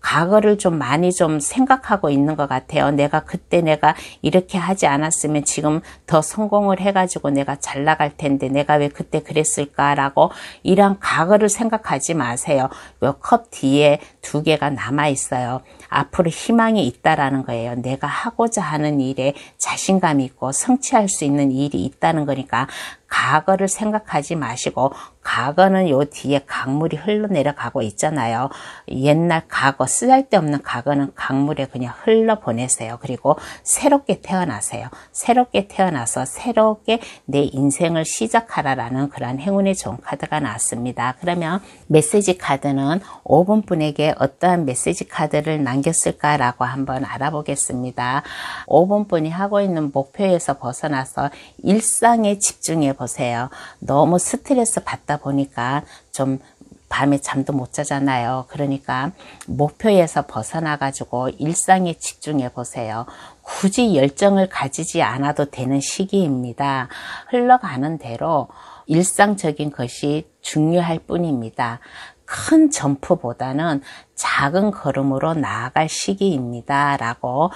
과거를 좀 많이 좀 생각하고 있는 것 같아요. 그때 내가 이렇게 하지 않았으면 지금 더 성공을 해가지고 내가 잘 나갈 텐데 내가 왜 그때 그랬을까라고 이런 과거를 생각하지 마세요. 요 컵 뒤에 2개가 남아 있어요. 앞으로 희망이 있다라는 거예요. 내가 하고자 하는 일에 자신감이 있고 성취할 수 있는 일이 있다는 거니까 과거를 생각하지 마시고, 과거는 요 뒤에 강물이 흘러내려가고 있잖아요. 옛날 과거, 쓰잘데없는 과거는 강물에 그냥 흘러보내세요. 그리고 새롭게 태어나세요. 새롭게 태어나서 새롭게 내 인생을 시작하라라는 그런 행운의 좋은 카드가 나왔습니다. 그러면 메시지 카드는 5번 분에게 어떠한 메시지 카드를 남겼을까라고 한번 알아보겠습니다. 5번 분이 하고 있는 목표에서 벗어나서 일상에 집중해 보세요. 너무 스트레스 받다 보니까 좀 밤에 잠도 못 자잖아요. 그러니까 목표에서 벗어나 가지고 일상에 집중해 보세요. 굳이 열정을 가지지 않아도 되는 시기입니다. 흘러가는 대로 일상적인 것이 중요할 뿐입니다. 큰 점프보다는 작은 걸음으로 나아갈 시기입니다. 라고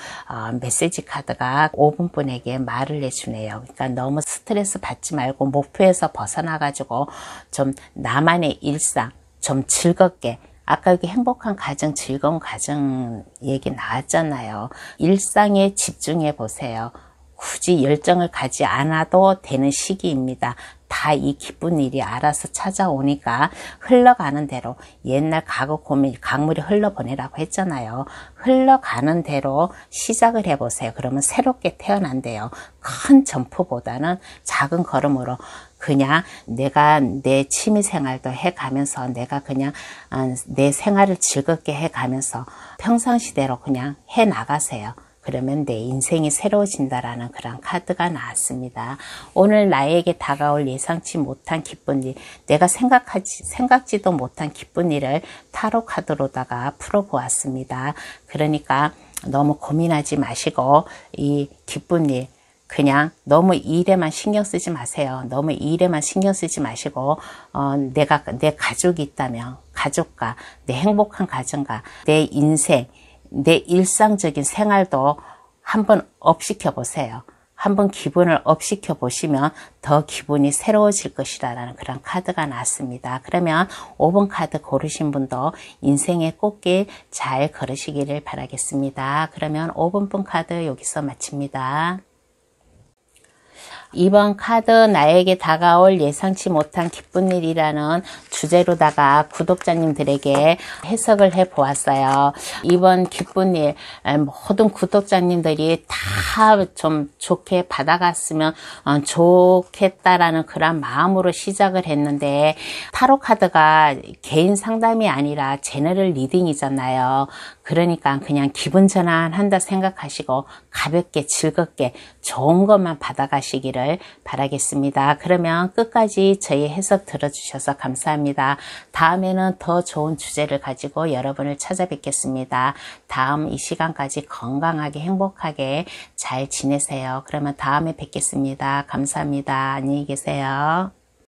메시지 카드가 5분 분에게 말을 해주네요. 그러니까 너무 스트레스 받지 말고 목표에서 벗어나가지고 좀 나만의 일상, 좀 즐겁게, 아까 여기 행복한 가정, 즐거운 가정 얘기 나왔잖아요. 일상에 집중해 보세요. 굳이 열정을 가지 않아도 되는 시기입니다. 다 이 기쁜 일이 알아서 찾아오니까 흘러가는 대로, 옛날 과거 고민, 강물이 흘러보내라고 했잖아요. 흘러가는 대로 시작을 해보세요. 그러면 새롭게 태어난대요. 큰 점프보다는 작은 걸음으로 그냥 내가 내 취미생활도 해가면서 내가 그냥 내 생활을 즐겁게 해가면서 평상시대로 그냥 해나가세요. 그러면 내 인생이 새로워진다라는 그런 카드가 나왔습니다. 오늘 나에게 다가올 예상치 못한 기쁜 일, 내가 생각지도 못한 기쁜 일을 타로 카드로다가 풀어보았습니다. 그러니까 너무 고민하지 마시고 이 기쁜 일, 그냥 너무 일에만 신경 쓰지 마세요. 너무 일에만 신경 쓰지 마시고 내 가족이 있다면 가족과 내 행복한 가정과 내 인생, 내 일상적인 생활도 한번 업시켜 보세요. 한번 기분을 업시켜 보시면 더 기분이 새로워질 것이라는 그런 카드가 나왔습니다. 그러면 5번 카드 고르신 분도 인생의 꽃길 잘 걸으시기를 바라겠습니다. 그러면 5번 분 카드 여기서 마칩니다. 이번 카드 나에게 다가올 예상치 못한 기쁜 일이라는 주제로다가 구독자님들에게 해석을 해 보았어요. 이번 기쁜 일, 모든 구독자님들이 다 좀 좋게 받아갔으면 좋겠다라는 그런 마음으로 시작을 했는데, 타로 카드가 개인 상담이 아니라 제너럴 리딩이잖아요. 그러니까 그냥 기분 전환한다 생각하시고 가볍게 즐겁게 좋은 것만 받아가시기를 바라겠습니다. 그러면 끝까지 저희 해석 들어주셔서 감사합니다. 다음에는 더 좋은 주제를 가지고 여러분을 찾아뵙겠습니다. 다음 이 시간까지 건강하게 행복하게 잘 지내세요. 그러면 다음에 뵙겠습니다. 감사합니다. 안녕히 계세요.